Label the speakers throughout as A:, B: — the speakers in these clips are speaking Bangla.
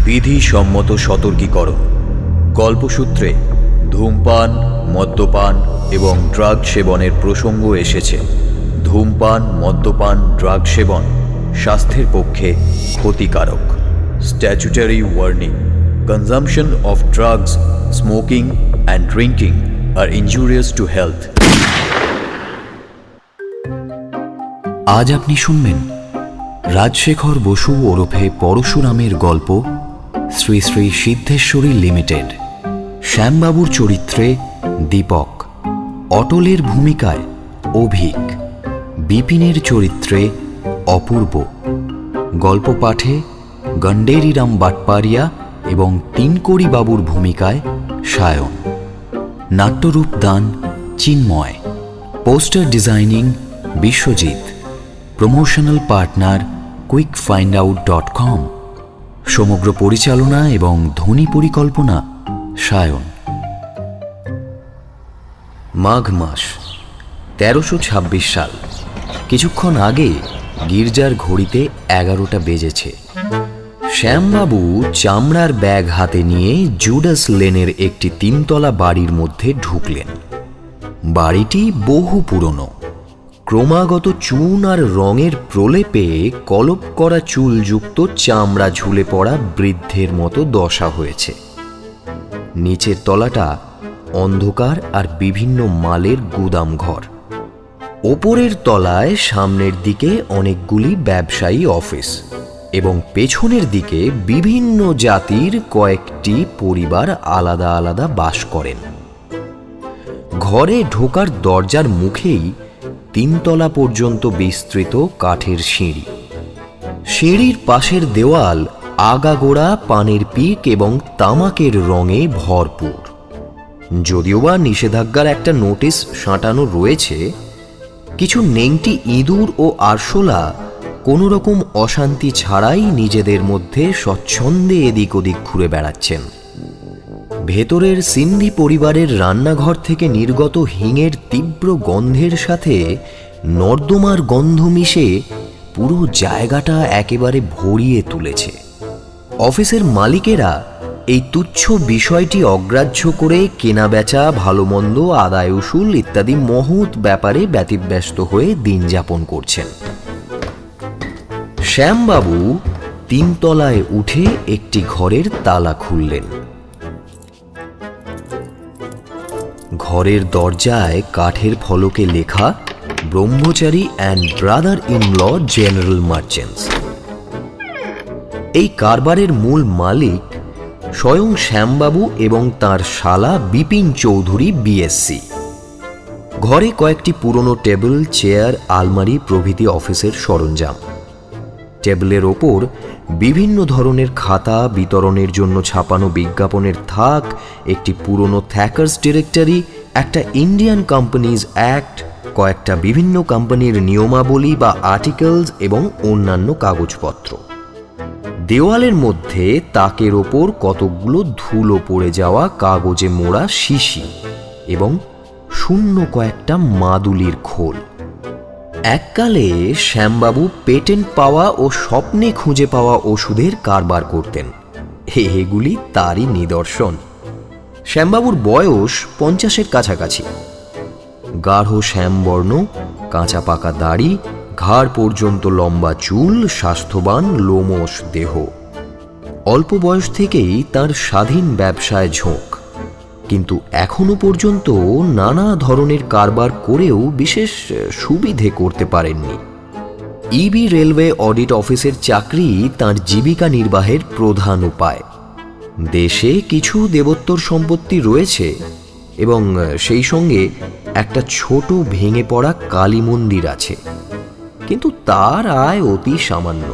A: বিধিসম্মত সতর্কীকরণ। গল্পসূত্রে ধূমপান, মদ্যপান এবং ড্রাগ সেবনের প্রসঙ্গ এসেছে। ধূমপান, মদ্যপান, ড্রাগ সেবন স্বাস্থ্যের পক্ষে ক্ষতিকারক। Statutory warning: consumption of drugs, smoking and drinking আর ইনজুরিয়াস টু হেলথ।
B: আজ আপনি শুনবেন রাজশেখর বসু ওরফে পরশুরামের গল্প শ্রী শ্রী সিদ্ধেশ্বরী লিমিটেড। শ্যামবাবুর চরিত্রে দীপক, অটলের ভূমিকায় অভিক, বিপিনের চরিত্রে অপূর্ব। গল্প পাঠে গণ্ডেরিরাম বাটপারিয়া এবং তিনকড়ি বাবুর ভূমিকায় সায়ন। নাট্যরূপ দান Chinmoy. Poster designing Biswajit. Promotional partner quickfindout.com। সমগ্র পরিচালনা এবং ধ্বনি পরিকল্পনা সায়ন। মাঘ মাস 1326 সাল। কিছুক্ষণ আগে গির্জার ঘড়িতে 11টা বেজেছে। শ্যামবাবু চামড়ার ব্যাগ হাতে নিয়ে জুডাস লেনের একটি 3তলা বাড়ির মধ্যে ঢুকলেন। বাড়িটি বহু পুরনো। ক্রমাগত চুন আর রঙের প্রলেপে কলপ করা চুলযুক্ত চামড়া ঝুলে পড়া বৃদ্ধের মতো দশা হয়েছে। নিচের তলাটা অন্ধকার আর বিভিন্ন মালের গুদাম ঘর। ওপরের তলায় সামনের দিকে অনেকগুলি ব্যবসায়ী অফিস এবং পেছনের দিকে বিভিন্ন জাতির কয়েকটি পরিবার আলাদা আলাদা বাস করেন। ঘরে ঢোকার দরজার মুখেই 3তলা পর্যন্ত বিস্তৃত কাঠের সিঁড়ি। সিঁড়ির পাশের দেওয়াল আগাগোড়া পানের পিক এবং তামাকের রঙে ভরপুর। যদিও বা নিষেধাজ্ঞার একটা নোটিশ সাঁটানো রয়েছে, কিছু নেংটি ইঁদুর ও আরশোলা কোনো রকম অশান্তি ছাড়াই নিজেদের মধ্যে স্বচ্ছন্দে এদিক ওদিক ঘুরে বেড়াচ্ছেন। ভেতরের সিন্ধি পরিবারের রান্নাঘর থেকে নির্গত হিঙের তীব্র গন্ধের সাথে নর্দমার গন্ধ মিশে পুরো জায়গাটা একেবারে ভরিয়ে তুলেছে। অফিসের মালিকেরা এই তুচ্ছ বিষয়টি অগ্রাহ্য করে কেনাবেচা, ভালো মন্দ, আদায় উসুল ইত্যাদি মহৎ ব্যাপারে ব্যতিব্যস্ত হয়ে দিন যাপন করছেন। শ্যামবাবু 3তলায় উঠে একটি ঘরের তালা খুললেন। ঘরের দরজায় কাঠের ফলকে লেখা Brahmachari and brother in law general merchants. এই কারবারের মূল মালিক স্বয়ং শ্যামবাবু এবং তার শালা বিপিন চৌধুরী বিএসসি। ঘরে কয়েকটি পুরনো টেবিল, চেয়ার, আলমারি প্রভৃতি অফিসের সরঞ্জাম। টেবিলের ওপর বিভিন্ন ধরনের খাতা, বিতরণের জন্য ছাপানো বিজ্ঞাপনের থাক, একটি পুরনো থ্যাকার্স ডিরেক্টরি, একটা ইন্ডিয়ান কোম্পানিজ অ্যাক্ট, কয়েকটা বিভিন্ন কোম্পানির নিয়মাবলী বা আর্টিকেলস এবং অন্যান্য কাগজপত্র। দেওয়ালের মধ্যে তাকের ওপর কতকগুলো ধুলো পড়ে যাওয়া কাগজে মোড়া শিশি এবং শূন্য কয়েকটা মাদুলির খোল। এককালে শ্যামবাবু পেটেন্ট পাওয়া ও স্বপ্নে খুঁজে পাওয়া ওষুধের কারবার করতেন। এগুলি তারই নিদর্শন। শ্যামবাবুর বয়স 50-এর কাছাকাছি। গাঢ় শ্যামবর্ণ, কাঁচা পাকা দাড়ি, ঘাড় পর্যন্ত লম্বা চুল, স্বাস্থ্যবান লোমশ দেহ। অল্প বয়স থেকেই তার স্বাধীন ব্যবসায় ঝোঁক, কিন্তু এখনো পর্যন্ত নানা ধরনের কারবার করেও বিশেষ সুবিধে করতে পারেননি। ইবি রেলওয়ে অডিট অফিসের চাকরি তার জীবিকা নির্বাহের প্রধান উপায়। দেশে কিছু দেবোত্তর সম্পত্তি রয়েছে এবং সেই সঙ্গে একটা ছোট ভেঙে পড়া কালী মন্দির আছে, কিন্তু তার আয় অতি সামান্য।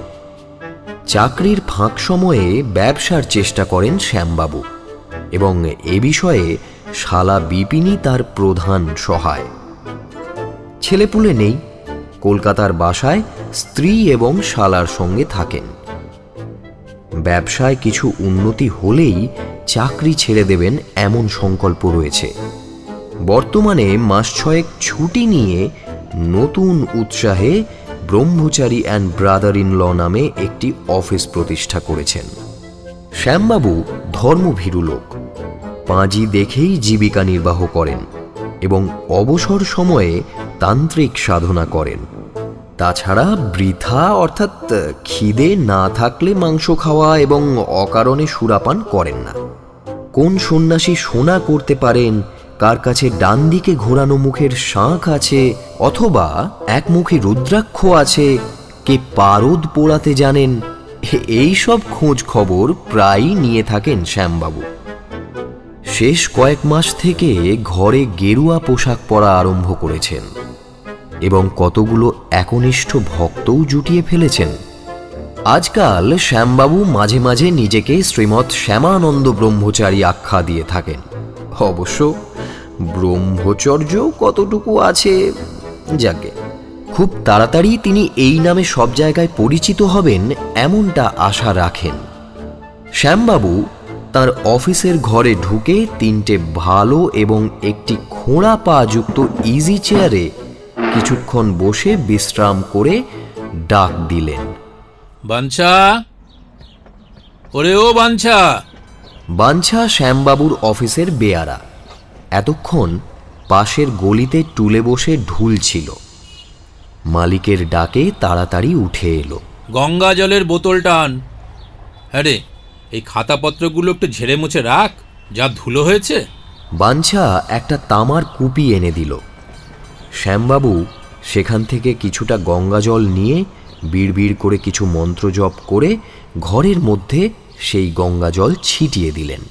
B: চাকরির ফাঁক সময়ে ব্যবসার চেষ্টা করেন শ্যামবাবু এবং এ বিষয়ে শালা বিপিনই তার প্রধান সহায়। ছেলেপুলে নেই। কলকাতার বাসায় স্ত্রী এবং শালার সঙ্গে থাকেন। ব্যবসায় কিছু উন্নতি হলেই চাকরি ছেড়ে দেবেন এমন সংকল্প রয়েছে। বর্তমানে মাস 6 ছুটি নিয়ে নতুন উৎসাহে ব্রহ্মচারী অ্যান্ড ব্রাদার ইন ল নামে একটি অফিস প্রতিষ্ঠা করেছেন। শ্যামবাবু ধর্মভীরু লোক, পাঁজি দেখেই জীবিকা নির্বাহ করেন এবং অবসর সময়ে তান্ত্রিক সাধনা করেন। তাছাড়া বৃথা অর্থাৎ খিদে না থাকলে মাংস খাওয়া এবং অকারণে সুরাপান করেন না। কোন সন্ন্যাসী সোনা করতে পারেন, কার কাছে ডান দিকে ঘোরানো মুখের শাঁখ আছে অথবা এক মুখে রুদ্রাক্ষ আছে, কে পারদ পোড়াতে জানেন, এই সব খোঁজ খবর প্রায়ই নিয়ে থাকেন শ্যামবাবু। শেষ কয়েক মাস থেকে ঘরে গেরুয়া পোশাক পরা আরম্ভ করেছেন এবং কতগুলো একনিষ্ঠ ভক্তও জুটিয়ে ফেলেছেন। আজকাল শ্যামবাবু মাঝে মাঝে নিজেকে শ্রীমৎ শ্যামানন্দ ব্রহ্মচারী আখ্যা দিয়ে থাকেন। অবশ্য ব্রহ্মচর্য কতটুকু আছে যাকে, খুব তাড়াতাড়ি তিনি এই নামে সব জায়গায় পরিচিত হবেন এমনটা আশা রাখেন। শ্যামবাবু তার অফিসের ঘরে ঢুকে 3টে ভালো এবং একটি খোঁড়া পা যুক্ত ইজি চেয়ারে কিছুক্ষণ বসে বিশ্রাম করে ডাক দিলেন,
C: বাঞ্ছা, ওরে ও বাঞ্ছা।
B: বাঞ্ছা শ্যামবাবুর অফিসের বেয়ারা। এতক্ষণ পাশের গলিতে টুলে বসে ঢুলছিল। মালিকের ডাকে তাড়াতাড়ি উঠে এলো।
C: গঙ্গা জলের বোতলটা আন। হ্যাঁ রে, এই খাতাপত্রগুলো একটু ঝেড়ে মুছে রাখ, যা ধুলো হয়েছে।
B: বাঞ্ছা একটা তামার কুপি এনে দিল। শ্যামবাবু সেখান থেকে কিছুটা গঙ্গা জল নিয়ে বিড়বিড় করে কিছু মন্ত্র জপ করে ঘরের মধ্যে সেই গঙ্গা জল ছিটিয়ে দিলেন।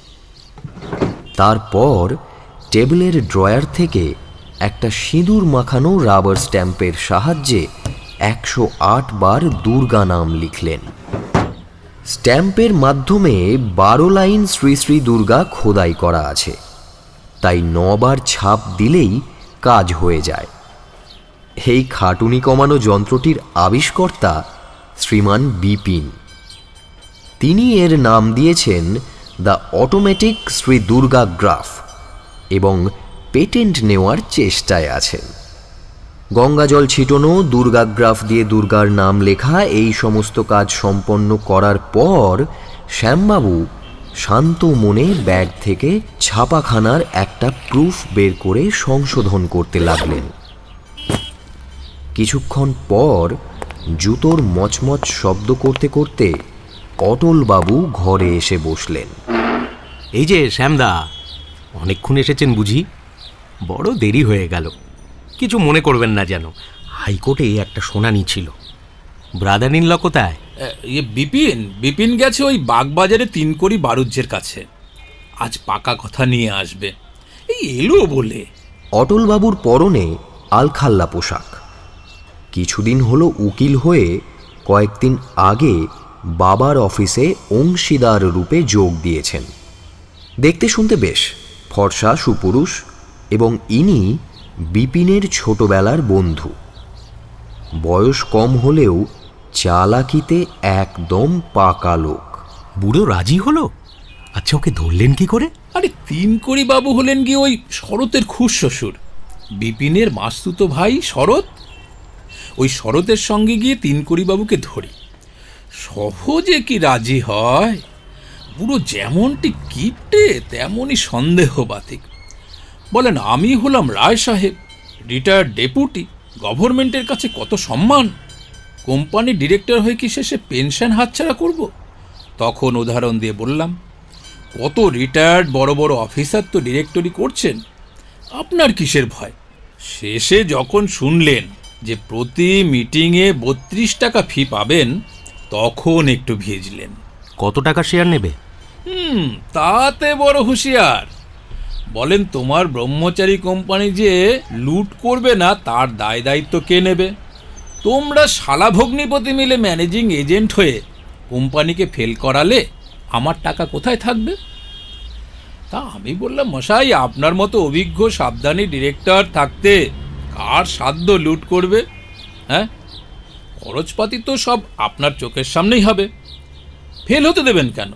B: তারপর টেবিলের ড্রয়ার থেকে একটা সিঁদুর মাখানো রাবার স্ট্যাম্পের সাহায্যে 108 বার দুর্গা নাম লিখলেন। স্ট্যাম্পের মাধ্যমে 12 লাইন শ্রী শ্রী দুর্গা খোদাই করা আছে, তাই 9 বার ছাপ দিলেই কাজ হয়ে যায়। এই খাটুনি কমানো যন্ত্রটির আবিষ্কর্তা শ্রীমান বিপিন। তিনি এর নাম দিয়েছেন the automatic Shri Durga graph এবং পেটেন্ট নেওয়ার চেষ্টায় আছেন। গঙ্গাজল ছিটানো, দুর্গাগ্রাফ দিয়ে দুর্গার নাম লেখা, এই সমস্ত কাজ সম্পন্ন করার পর শ্যামবাবু শান্ত মনে ব্যাগ থেকে ছাপাখানার একটা প্রুফ বের করে সংশোধন করতে লাগলেন। কিছুক্ষণ পর জুতোর মচমচ শব্দ করতে করতে অটলবাবু ঘরে এসে বসলেন।
D: এই যে শ্যামদা, অনেকক্ষণ এসেছেন বুঝি? বড় দেরি হয়ে গেল, কিছু মনে করবেন না যেন। হাইকোর্টে একটা শুনানি ছিল। ব্রাদার ইন ল কোথায়?
C: বিপিন গেছে ওই বাগবাজারে 3 কোটি বারুজ্যের কাছে। আজ পাকা কথা নিয়ে আসবে, এই এলো বলে।
B: অটলবাবুর পরনে আলখাল্লা পোশাক। কিছুদিন হলো উকিল হয়ে কয়েকদিন আগে বাবার অফিসে অংশীদার রূপে যোগ দিয়েছেন। দেখতে শুনতে বেশ ফর্সা সুপুরুষ এবং ইনি বিপিনের ছোটবেলার বন্ধু। বয়স কম হলেও চালাকিতে একদম পাকা লোক।
D: বুড়ো রাজি হলো? আচ্ছা, ওকে ধরলেন কি করে?
C: আরে 3 কোটি বাবু হলেন গিয়ে ওই শরতের খুশ শ্বশুর, বিপিনের মাসতুতো ভাই শরৎ। ওই শরতের সঙ্গে গিয়ে 3 কোটি বাবুকে ধরি। সহজে কি রাজি হয়? বুড়ো যেমনটি কিপটে তেমনই সন্দেহ বাতিক। বলেন, আমি হলাম রায় সাহেব, রিটায়ার্ড ডেপুটি, গভর্নমেন্টের কাছে কত সম্মান, কোম্পানির ডিরেক্টর হয়ে কি শেষে পেনশন হাতছাড়া করব? তখন উদাহরণ দিয়ে বললাম, কত রিটায়ার্ড বড় বড় অফিসার তো ডিরেক্টরি করছেন, আপনার কিসের ভয়? শেষে যখন শুনলেন যে প্রতি মিটিংয়ে 32 টাকা ফি পাবেন, তখন একটু ভিজলেন।
D: কত টাকা শেয়ার নেবে?
C: তাতে বড় হুঁশিয়ার। বলেন, তোমার ব্রহ্মচারী কোম্পানি যে লুট করবে না তার দায় দায়িত্ব কে নেবে? তোমরা শালা ভগ্নিপতি মিলে ম্যানেজিং এজেন্ট হয়ে কোম্পানিকে ফেল করালে আমার টাকা কোথায় থাকবে? তা আমি বললাম, মশাই, আপনার মতো অভিজ্ঞ সাবধানী ডিরেক্টর থাকতে কার সাধ্য লুট করবে? হ্যাঁ, খরচপাতি তো সব আপনার চোখের সামনেই হবে, ফেল হতে দেবেন কেন?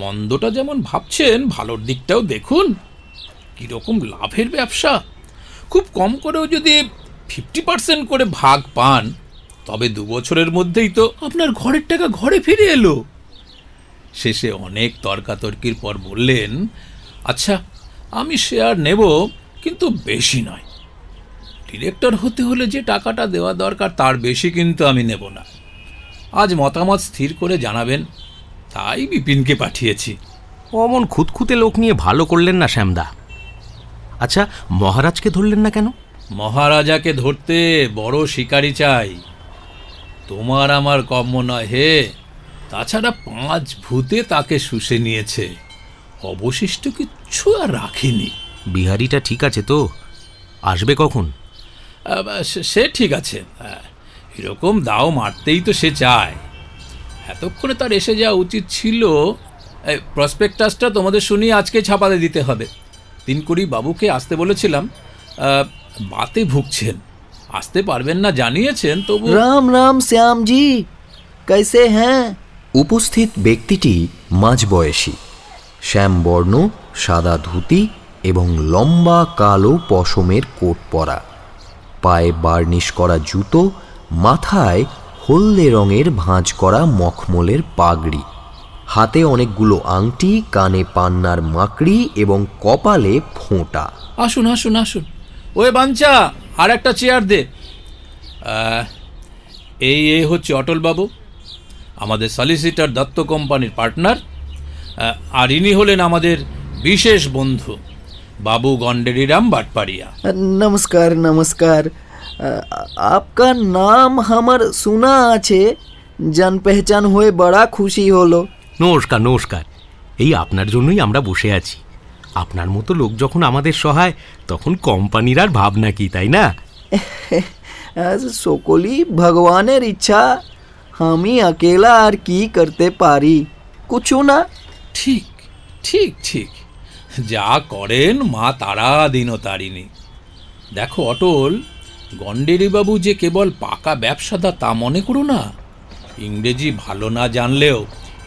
C: মন্দটা যেমন ভাবছেন, ভালোর দিকটাও দেখুন। কীরকম লাভের ব্যবসা। খুব কম করেও যদি 50% করে ভাগ পান, তবে 2 বছরের মধ্যেই তো আপনার ঘরের টাকা ঘরে ফিরে এলো। শেষে অনেক তর্কাতর্কির পর বললেন, আচ্ছা আমি শেয়ার নেব, কিন্তু বেশি নয়। ডিরেক্টর হতে হলে যে টাকাটা দেওয়া দরকার তার বেশি কিন্তু আমি নেব না। আজ মতামত স্থির করে জানাবেন, তাই বিপিনকে পাঠিয়েছি।
D: অমন খুঁতখুঁতে লোক নিয়ে ভালো করলেন না শ্যামদা। আচ্ছা, মহারাজকে ধরলেন না কেন?
C: মহারাজাকে ধরতে বড় শিকারি চাই, তোমার আমার কম্য নয় হে। তাছাড়া 5 ভূতে তাকে শুষে নিয়েছে, অবশিষ্ট কিচ্ছু আর রাখিনি।
D: বিহারিটা ঠিক আছে তো? আসবে কখন?
C: সে ঠিক আছে, এরকম দাও মারতেই তো সে চায়। এতক্ষণে তার এসে যাওয়া উচিত ছিল। প্রসপেক্টাসটা তোমাদের শুনিয়ে আজকে ছাপাতে দিতে হবে। 3 কোটি বাবুকে আসতে বলেছিলাম, বাতে ভুগছেন, আসতে পারবেন না জানিয়েছেন, তবু।
B: রাম রাম শ্যাম জি, कैसे हैं? উপস্থিত ব্যক্তিটি মাঝবয়সী, শ্যামবর্ণ সাদা ধুতি এবং লম্বা কালো পশমের কোট পরা, পায়ে বার্নিশ করা জুতো, মাথায় হলদে রঙের ভাঁজ করা মখমলের পাগড়ি, হাতে অনেকগুলো আংটি, কানে পান্নার মাকড়ি এবং কপালে ফোঁটা।
C: আসুন আসুন আসুন, ওই বাঞ্চা আর একটা চেয়ার দে। এই হচ্ছে অটলবাবু, আমাদের সলিসিটার দত্ত কোম্পানির পার্টনার। আর ইনি হলেন আমাদের বিশেষ বন্ধু বাবু গন্ডেরিরাম বাটপাড়িয়া।
E: नमस्कार नमस्कार। आपका नाम हमार सुना আছে, জান পেহচান হয়ে বড়া খুশি হলো।
D: নমস্কার নমস্কার। এই আপনার জন্যই আমরা বসে আছি। আপনার মতো লোক যখন আমাদের সহায়, তখন কোম্পানির আর ভাবনা কি, তাই না?
E: সকলই ভগবানের ইচ্ছা, আমি अकेला আর কি করতে পারি? কিছু না।
C: ঠিক ঠিক ঠিক, যা করেন মা তারা দিনতারিণী। দেখো অটল, গন্ডেরিবাবু যে কেবল পাকা ব্যবসাদার তা মনে করো না। ইংরেজি ভালো না জানলেও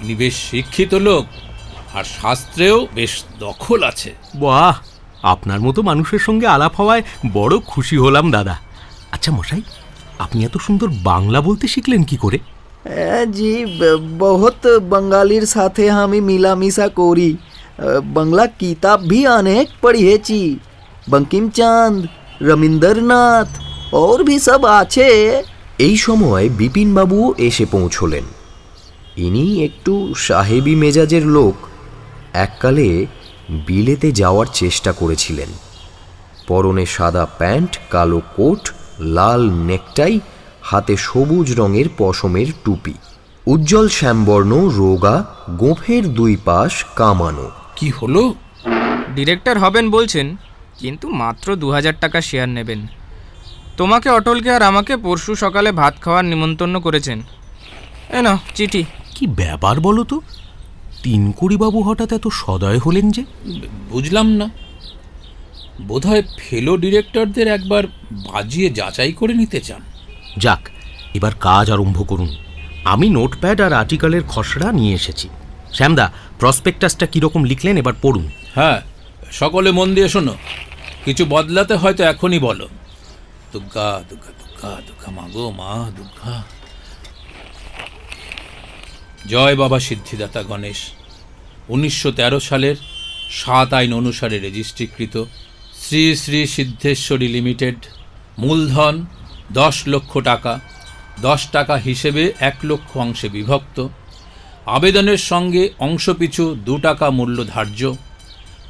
C: ইনি বেশ শিক্ষিত লোক, আর শাস্ত্রেও বেশ দখল আছে।
D: বাহ, আপনার মতো মানুষের সঙ্গে আলাপ হওয়ায় বড় খুশি হলাম দাদা। আচ্ছা মশাই, আপনি এত সুন্দর বাংলা বলতে শিখলেন কি করে?
E: জি, বহুত বাঙালির সাথে আমি মিলামিশা করি। বাংলা কিতাব ভি অনেক পড়িয়েছি, বঙ্কিমচন্দ, রবীন্দ্রনাথ और भी सब আছে।
B: এই সময় বিপিনবাবু এসে পৌঁছলেন। ইনি একটু সাহেবী মেজাজের লোক, এককালে বিলেতে যাওয়ার চেষ্টা করেছিলেন। পরনে সাদা প্যান্ট, কালো কোট, লাল নেকটাই, হাতে সবুজ রঙের পশমের টুপি, উজ্জ্বল শ্যামবর্ণ, রোগা, গোঁফের 2 পাশ কামানো।
C: কি হলো?
F: ডিরেক্টর হবেন বলছেন, কিন্তু মাত্র 2000 টাকা শেয়ার নেবেন। তোমাকে, অটলকে আর আমাকে পরশু সকালে ভাত খাওয়ার নিমন্ত্রণ করেছেন। এ নাও চিঠি।
D: কি ব্যাপার বলো তো? 3 কোটি বাবু হঠাৎ এত সদয় হলেন যে?
C: বুঝলাম না, বোধহয় ফেলো ডিরেক্টরদের একবার বাজিয়ে যাচাই করে নিতে চান।
D: যাক, এবার কাজ আরম্ভ করুন। আমি নোটপ্যাড আর আর্টিকেলের খসড়া নিয়ে এসেছি। শ্যামদা, প্রসপেক্টাসটা কীরকম লিখলেন এবার পড়ুন।
C: হ্যাঁ, সকলে মন দিয়ে শোনো। কিছু বদলাতে হয়তো এখনই বলো। দুর্গা দুর্গা দুর্গা দুর্গা মা গো মা দুর্গা। জয় বাবা সিদ্ধিদাতা গণেশ। 1913 সালের 7 আইন অনুসারে রেজিস্ট্রিকৃত শ্রী শ্রী সিদ্ধেশ্বরী লিমিটেড, মূলধন 10 লক্ষ টাকা, 10 টাকা হিসেবে 1 লক্ষ অংশে বিভক্ত। আবেদনের সঙ্গে অংশপিছু 2 টাকা মূল্য ধার্য,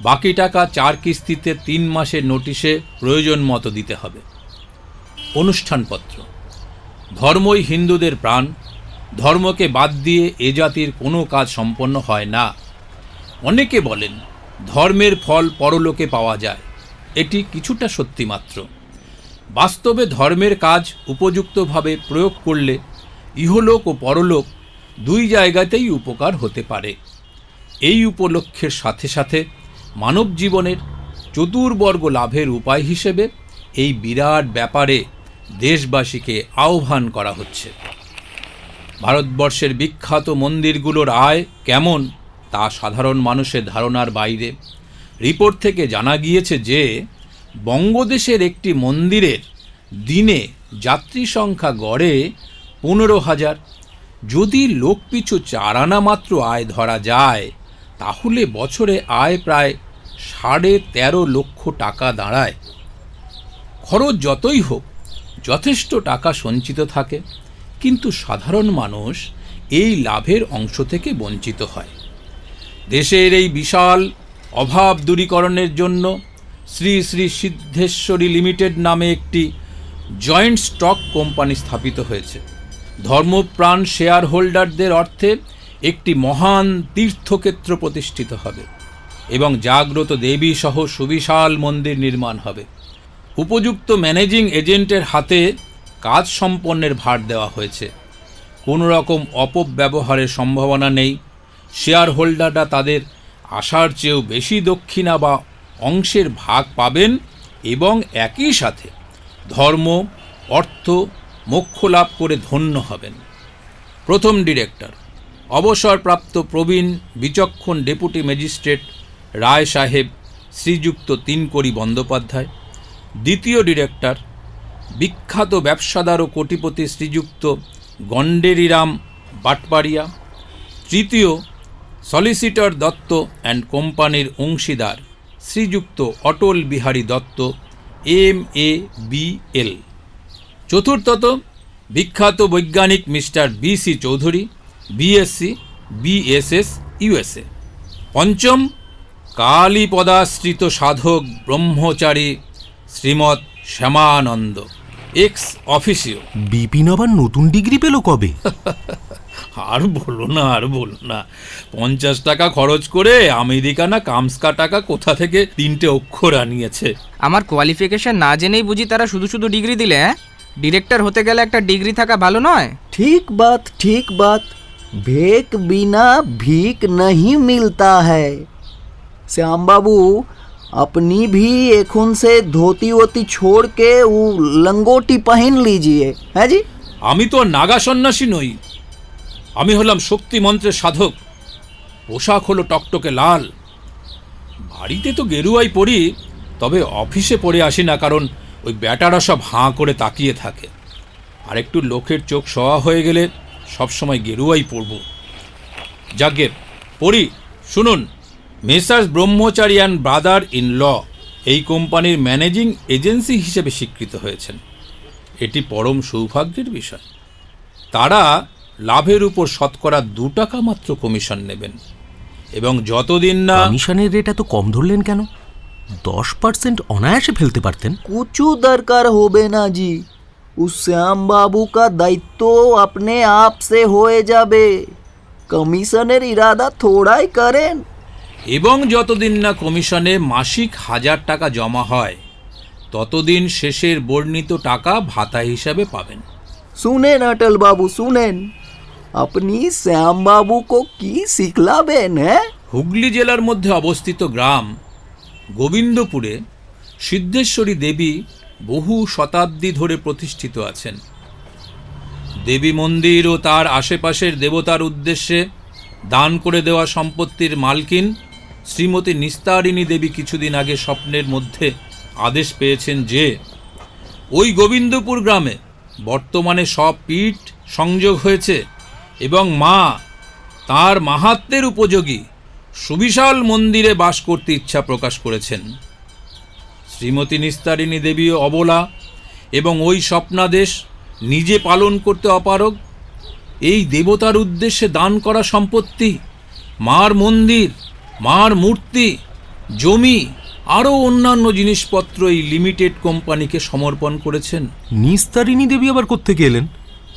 C: বাকি টাকা 4 কিস্তিতে 3 মাসের নোটিশে প্রয়োজন মতো দিতে হবে। অনুষ্ঠানপত্র: ধর্মই হিন্দুদের প্রাণ, ধর্মকে বাদ দিয়ে এ জাতির কোনো কাজ সম্পন্ন হয় না। অনেকে বলেন ধর্মের ফল পরলোকে পাওয়া যায়, এটি কিছুটা সত্যি মাত্র। বাস্তবে ধর্মের কাজ উপযুক্তভাবে প্রয়োগ করলে ইহলোক ও পরলোক 2 জায়গাতেই উপকার হতে পারে। এই উপলক্ষের সাথে সাথে মানব জীবনের চতুর্বর্গ লাভের উপায় হিসেবে এই বিরাট ব্যাপারে দেশবাসীকে আহ্বান করা হচ্ছে। ভারতবর্ষের বিখ্যাত মন্দিরগুলোর আয় কেমন তা সাধারণ মানুষের ধারণার বাইরে। রিপোর্ট থেকে জানা গিয়েছে যে বঙ্গদেশের একটি মন্দিরের দিনে যাত্রী সংখ্যা গড়ে 15,000, যদি লোকপিছু 4 আনা মাত্র আয় ধরা যায়, তাহলে বছরে আয় প্রায় 13.5 লক্ষ টাকা দাঁড়ায়। খরচ যতই হোক, যথেষ্ট টাকা সঞ্চিত থাকে, কিন্তু সাধারণ মানুষ এই লাভের অংশ থেকে বঞ্চিত হয়। দেশের এই বিশাল অভাব দূরীকরণের জন্য শ্রী শ্রী সিদ্ধেশ্বরী লিমিটেড নামে একটি জয়েন্ট স্টক কোম্পানি স্থাপিত হয়েছে। ধর্মপ্রাণ শেয়ার হোল্ডারদের অর্থে একটি মহান তীর্থক্ষেত্র প্রতিষ্ঠিত হবে এবং জাগ্রত দেবী সহ সুবিশাল মন্দির নির্মাণ হবে। উপযুক্ত ম্যানেজিং এজেন্টের হাতে কাজ সম্পন্নের ভার দেওয়া হয়েছে। কোনো রকম অপব্যবহারের সম্ভাবনা নেই। শেয়ার হোল্ডাররা তাদের আশার চেয়েও বেশি দক্ষিণা বা অংশের ভাগ পাবেন এবং একই সাথে ধর্ম, অর্থ, মোক্ষ লাভ করে ধন্য হবেন। প্রথম ডিরেক্টর অবসরপ্রাপ্ত প্রবীণ বিচক্ষণ ডেপুটি ম্যাজিস্ট্রেট রায় সাহেব শ্রীযুক্ত তিনকড়ি বন্দ্যোপাধ্যায়। দ্বিতীয় ডিরেক্টর বিখ্যাত ব্যবসাদার ও কোটিপতি শ্রীযুক্ত গণ্ডেরিরাম বাটপাড়িয়া। তৃতীয় সলিসিটর দত্ত অ্যান্ড কোম্পানির অংশীদার শ্রীযুক্ত অটল বিহারী দত্ত MABL। চতুর্থত বিখ্যাত বৈজ্ঞানিক mister BC Chowdhury BSc BSS USA। পঞ্চম কালীপদাশ্রিত সাধক ব্রহ্মচারী শ্রীমৎ শ্যামানন্দ এক্স অফিসিও।
D: বিপিন আবার নতুন ডিগ্রি পেল কবে?
C: আর বলো না 50 টাকা খরচ করে আমেরিকা না কামস্কা টাকা কোথা থেকে 3টে অক্ষর আনিয়েছে।
F: আমার কোয়ালিফিকেশন না জেনেই বুঝি তারা শুধু শুধু ডিগ্রি দিলে? হ্যাঁ, ডিরেক্টর হতে গেলে একটা ডিগ্রি থাকা ভালো নয়?
E: ठीक बात। भेक बिना भीख नहीं मिलता है। श्याम बाबू, अपनी भी एखुन से धोती वोती छोड़ के वो लंगोटी पहन लीजिए, है जी।
C: আমি তো নাগা সন্ন্যাসী নই, আমি হলাম শক্তি মন্ত্রের সাধক। পোশাক হলো টকটকে লাল। বাড়িতে তো গেরুয়াই পরি, তবে অফিসে পরে আসি না, কারণ ওই ব্যাটারা সব হাঁ করে তাকিয়ে থাকে। আর একটু লোকের চোখ সওয়া হয়ে গেলে সবসময় গেরুয়াই পরব। যাকে পড়ি, শুনুন। Messrs Brahmachari and brother in law এই কোম্পানির ম্যানেজিং এজেন্সি হিসেবে স্বীকৃত হয়েছেন। এটি পরম সৌভাগ্যের বিষয়। তারা লাভের উপর শতকরা 2 টাকা মাত্র কমিশন নেবেন এবং যতদিন না
D: কমিশনের রেট এত কম ধরলেন কেন? 10% অনায়াসে ফেলতে পারতেন।
E: कुछ दरकार होबे ना जी। उस श्याम बाबू का दायित्व अपने आप से होए जाबे। कमिशनेर इरादा थोड़ाई करें।
C: এবং যতদিন না কমিশনে মাসিক 1000 টাকা জমা হয়, ততদিন শেষের বর্ণিত টাকা ভাতা হিসাবে পাবেন।
E: सुनेन अटल बाबू सुनेन, अपनी श्याम बाबू को की सिखलाबेन है।
C: হুগলি জেলার মধ্যে অবস্থিত গ্রাম গোবিন্দপুরে সিদ্ধেশ্বরী দেবী বহু শতাব্দী ধরে প্রতিষ্ঠিত আছেন। দেবী মন্দির ও তার আশেপাশের দেবতার উদ্দেশ্যে দান করে দেওয়া সম্পত্তির মালকিন শ্রীমতী নিস্তারিণী দেবী কিছুদিন আগে স্বপ্নের মধ্যে আদেশ পেয়েছেন যে ওই গোবিন্দপুর গ্রামে বর্তমানে সব পীঠ সংযোগ হয়েছে এবং মা তার মাহাত্ম্যের উপযোগী সুবিশাল মন্দিরে বাস করতে ইচ্ছা প্রকাশ করেছেন। শ্রীমতী নিস্তারিণী দেবীও অবলা এবং ওই স্বপ্নাদেশ নিজে পালন করতে অপারগ। এই দেবতার উদ্দেশ্যে দান করা সম্পত্তি, মার মন্দির, মার মূর্তি, জমি আরও অন্যান্য জিনিসপত্র এই লিমিটেড কোম্পানিকে সমর্পণ করেছেন।
D: নিস্তারিণী দেবী আবার কোত্থেকে এলেন?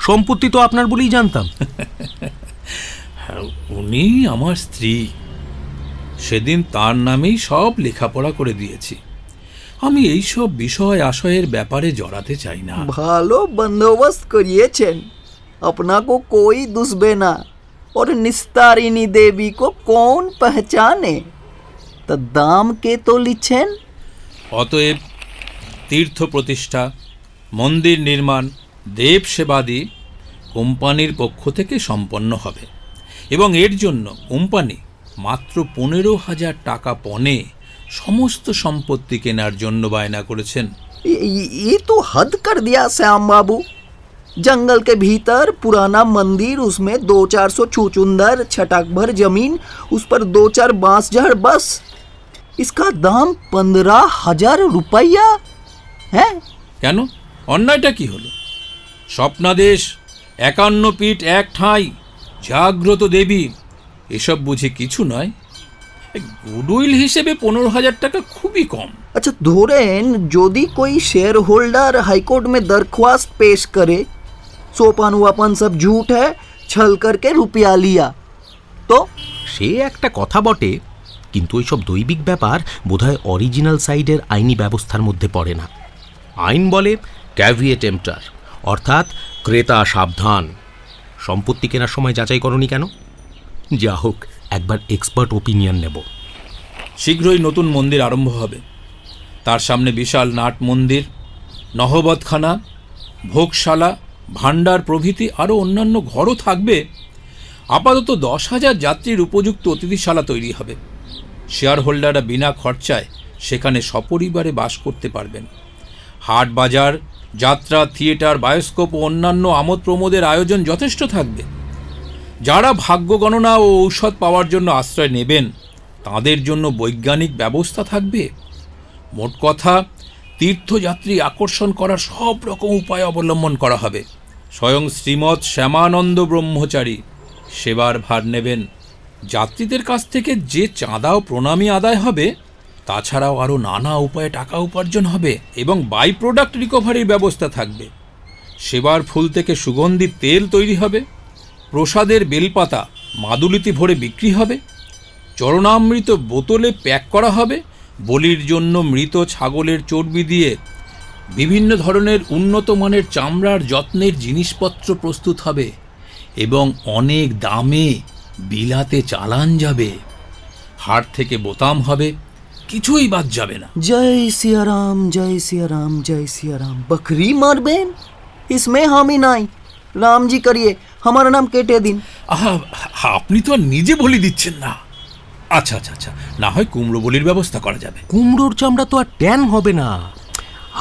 D: সম্পত্তি তো আপনার বলেই জানতাম।
C: উনি আমার স্ত্রী। সেদিন তার নামেই সব লেখাপড়া করে দিয়েছি। আমি এই সব বিষয় আশয়ের ব্যাপারে জড়াতে চাই না।
E: भालो बंदोबस्त करिएছেন। अपना को कोई दुश्बे ना और निस्तारिणी देवी को कौन पहचाने। तो दाम के तो लिखें।
C: অতএব তীর্থ প্রতিষ্ঠা, মন্দির নির্মাণ, দেব সেবাদি কোম্পানির পক্ষ থেকে সম্পন্ন হবে এবং এর জন্য কোম্পানি মাত্র 15,000 টাকা পণে সমস্ত সম্পত্তি কেনার জন্য বায়না করেছেন।
E: ये तो हद कर दिया श्याम बाबू। जंगल के भीतर पुराना मंदिर, उसमें 200-400 छुचुंदर, छटाक भर जमीन, उस पर 2-4 बांस झाड़, बस इसका दाम 15,000 रुपया है।
C: কেন, অন্যায়টা কি হলো? স্বপ্নাদেশ, 51 পিঠ এক ঠাঁই, জাগ্রত দেবী, এসব বুঝে কিছু নয়। গুডউইল হিসেবে 15,000 টাকা খুবই কম।
E: अच्छा धोरेन यदि कोई शेयर होल्डर हाईकोर्ट में दरख्वास्त पेश करे, सोपान वापन सब झूठ है, छल करके रुपया लिया, तो
D: সে একটা কথা বটে, কিন্তু ওইসব দৈবিক ব্যাপার বোধহয় অরিজিনাল সাইডের আইনি ব্যবস্থার মধ্যে পড়ে না। আইন বলে ক্যাভিয়েট এম্পটার, অর্থাৎ ক্রেতা সাবধান। সম্পত্তি কেনার সময় যাচাই করনি কেন? যা হোক, একবার এক্সপার্ট ওপিনিয়ন নেব।
C: শীঘ্রই নতুন মন্দির আরম্ভ হবে। তার সামনে বিশাল নাট মন্দির, নহবতখানা, ভোগশালা, ভাণ্ডার প্রভৃতি আরও অন্যান্য ঘরও থাকবে। আপাতত 10,000 যাত্রীর উপযুক্ত অতিথিশালা তৈরি হবে। শেয়ার হোল্ডাররা বিনা খরচায় সেখানে সপরিবারে বাস করতে পারবেন। হাট বাজার, যাত্রা, থিয়েটার, বায়োস্কোপ ও অন্যান্য আমোদ প্রমোদের আয়োজন যথেষ্ট থাকবে। যারা ভাগ্য গণনা ও ঔষধ পাওয়ার জন্য আশ্রয় নেবেন, তাদের জন্য বৈজ্ঞানিক ব্যবস্থা থাকবে। মোট কথা, তীর্থযাত্রী আকর্ষণ করার সব রকম উপায় অবলম্বন করা হবে। স্বয়ং শ্রীমৎ শ্যামানন্দ ব্রহ্মচারী সেবার ভার নেবেন। যাত্রীদের কাছ থেকে যে চাঁদা ও প্রণামী আদায় হবে, তাছাড়াও আরও নানা উপায়ে টাকা উপার্জন হবে এবং বাই প্রোডাক্ট রিকভারির ব্যবস্থা থাকবে। সেবার ফুল থেকে সুগন্ধি তেল তৈরি হবে। প্রসাদের বেলপাতা মাদুলিতে ভরে বিক্রি হবে। চরণামৃত বোতলে প্যাক করা হবে। বলির জন্য মৃত ছাগলের চর্বি দিয়ে বিভিন্ন ধরনের উন্নত মানের চামড়ার যত্নের জিনিসপত্র প্রস্তুত হবে এবং অনেক দামে বিলাতে চালান যাবে। হাট থেকে বোতাম হবে, কিছুই বাদ যাবে না।
E: जय सिया राम, जय सिया राम, जय सिया राम। बकरी मारबेन, इसमें हामी নাই। राम जी करिए, हमारा नाम केटे दिन।
C: আহা, আপনি তো আর নিজে বলি দিচ্ছেন না। আচ্ছা আচ্ছা আচ্ছা, না হয় কুমড়ো বলির ব্যবস্থা করা যাবে।
D: কুমড়োর চামড়া তো আর ট্যান হবে না,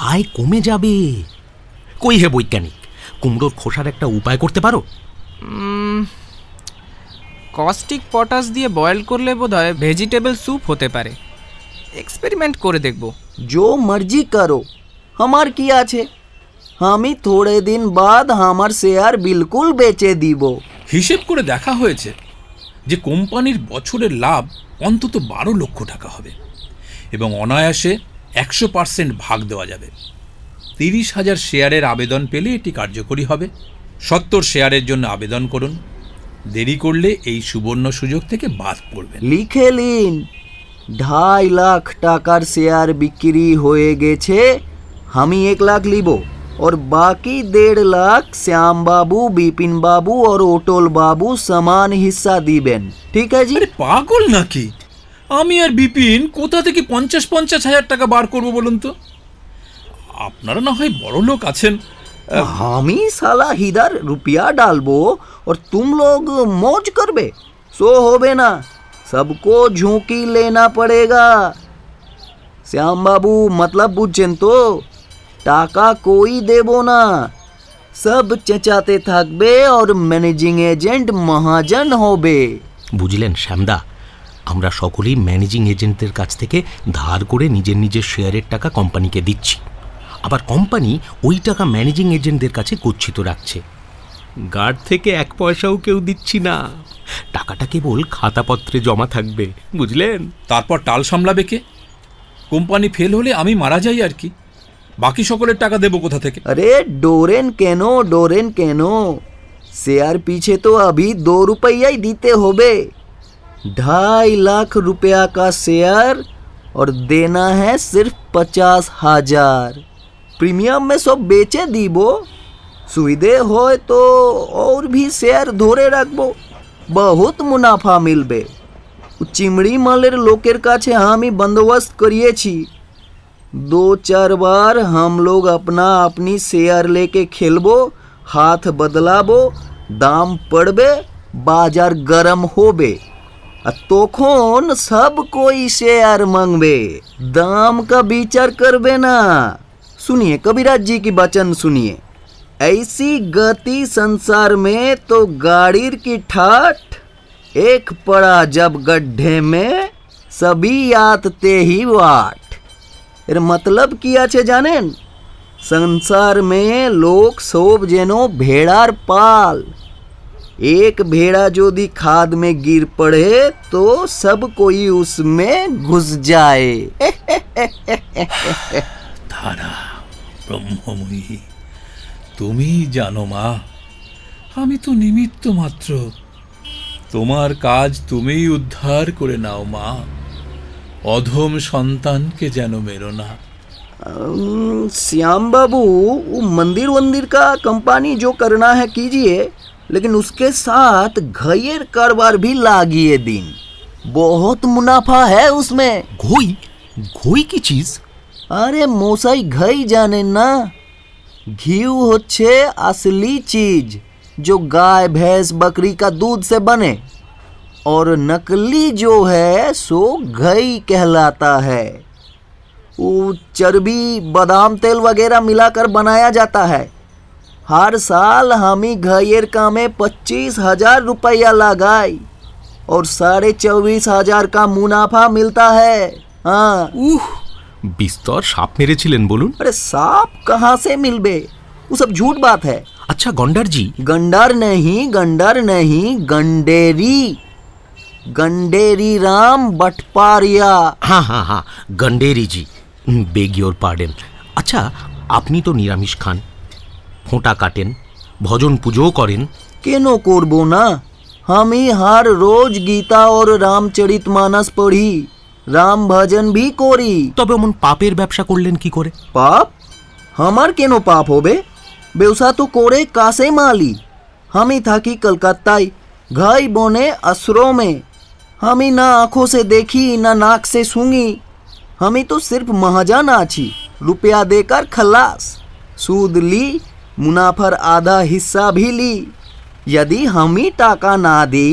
D: আয় কমে যাবে। কই হে বৈজ্ঞানিক, কুমড়োর খোসার একটা উপায় করতে পারো?
F: কস্টিক পটাশ দিয়ে বয়েল করলে বোধহয় ভেজিটেবল স্যুপ হতে পারে। এক্সপেরিমেন্ট করে দেখব।
E: जो मर्जी करो, हमार किया আছে। আমি थोड़े दिन बाद हमार शेयर बिल्कुल बेचे দিব।
C: হিসেব করে দেখা হয়েছে যে কোম্পানির বছরের লাভ অন্তত 12 লক্ষ টাকা হবে এবং অনায়াসে 100% ভাগ দেওয়া যাবে। 30,000 শেয়ারের আবেদন পেলে এটি কার্যকরী হবে। 70 শেয়ারের জন্য আবেদন করুন। দেরি করলে এই সুবর্ণ সুযোগ থেকে বাদ পড়বেন।
E: লিখে নিন, 2.5 লাখ টাকার শেয়ার বিক্রি হয়ে গেছে। আমি 1 লাখ লিব और बाकी 1.5 लाख श्याम बाबू, बिपिन बाबू और ओटोल बाबू समान हिस्सा दिबेन। ठीक है जी?
C: আরে পাগল নাকি? আমি আর বিপিন কোথা থেকে 50-50 হাজার টাকা বার করব বলুন তো? আপনারা না হয় বড় লোক আছেন।
E: हामी साला इधर रुपया डालबो और तुम लोग मौज करबे, सो होबे ना। सबको झोंकी लेना पड़ेगा। श्याम बाबू मतलब बुझছেন তো? টাকা কই দেব না, সব চেঁচাতে থাকবে और ম্যানেজিং এজেন্ট মহাজন হবে।
D: বুঝলেন শ্যামদা, আমরা সকলেই ম্যানেজিং এজেন্টদের কাছ থেকে ধার করে নিজের নিজের শেয়ারের টাকা কোম্পানিকে দিচ্ছি। আবার কোম্পানি ওই টাকা ম্যানেজিং এজেন্টদের কাছে গচ্ছিত রাখছে। গার্ড থেকে 1 পয়সাও কেউ দিচ্ছি না, টাকাটা কেবল খাতাপত্রে জমা থাকবে। বুঝলেন?
C: তারপর টাল সামলাবে কে? কোম্পানি ফেল হলে আমি মারা যাই আর কি, বাকি সকলের টাকা দেবো কোথা থেকে?
E: अरे डोरेन केनो शेयर पीछे तो अभी 2 रुपया ही दीते होबे। 2.5 लाख रुपया का शेयर और देना है सिर्फ 50,000। प्रीमियम में सब बेचे दीबो। सुविधे होय तो और भी शेयर धोरे रखबो, बहुत मुनाफा मिलबे। चिमड़ी मालेर लोकेर काछे हामी बंदोबस्त करिएछि। 2-4 बार हम लोग अपना अपनी शेयर लेके खेलबो, हाथ बदलाबो, दाम पड़बे, बाजार गरम होबे। तोखन सब कोई शेयर मांगबे, दाम का विचार करबे ना। सुनिए कबीराज जी की वचन सुनिए, ऐसी गति संसार में तो गाड़ीर की ठाठ, एक पड़ा जब गड्ढे में सभी आते ही वाट। এর मतलब কি আছে জানেন? संसार में लोग सब जेनो भेड़ार पाल, एक भेड़ा यदि खाद में गिर पड़े तो सब कोई उसमें घुस जाए।
C: ধারা ব্রহ্মময়ী, তুমি জানো মা, আমি তো নিমিত্ত মাত্র। তোমার কাজ তুমিই উদ্ধার করে নাও মা, অধম সন্তানকে যেন মেরো না।
E: श्याम बाबू, वो मंदिर वंदिर का कंपनी जो करना है कीजिए, लेकिन उसके साथ घैर कारोबार भी लागिए दिन, बहुत मुनाफा है उसमें।
D: ঘই ঘই কি চিজ?
E: अरे मोसाई घई जाने ना, घी होच्छे असली चीज जो गाय भैंस बकरी का दूध से बने, और नकली जो है सो घई कहलाता है। वो चर्बी बादाम तेल वगैरह मिलाकर बनाया जाता है। हर साल हम ही घैर का में 25,000 रुपया लगाई और 24,500 का मुनाफा मिलता है। हाँ।
D: উহ, বিস্তর সাপ মেরেছিলেন বলুন।
E: अरे सांप कहाँ से मिलबे, वो सब झूठ बात है।
D: আচ্ছা গন্ডারজি,
E: गंडर नहीं गंडेरी, गंडेरी राम बटपारिया।
D: হ্যাঁ হ্যাঁ হ্যাঁ, গন্ডেরিজি, বেগ ইয়োর পার্ডেন। আচ্ছা, আপনি তো নিরামিষ খান, ফোঁটা কাটেন, ভজন পুজোও করেন।
E: কেন করবো না? আমি हर रोज गीता और रामचरितमानस पढ़ी, রাম ভজন भी করি।
D: তবে অমন পাপের ব্যবসা করলেন কি করে?
E: পাপ আমার কেন পাপ হবে? ব্যবসা তো করে কাছে মালি। আমি থাকি কলকাতায়, ঘাই বনে আশ্রম में। আমি না आंखों से देखी ना नाक से सूंगी, हमी तो सिर्फ महाजन आछी, रुपया देकर खलास। सूद ली, मुनाफर आधा हिस्सा भी ली। यदि हमी टाका ना दी,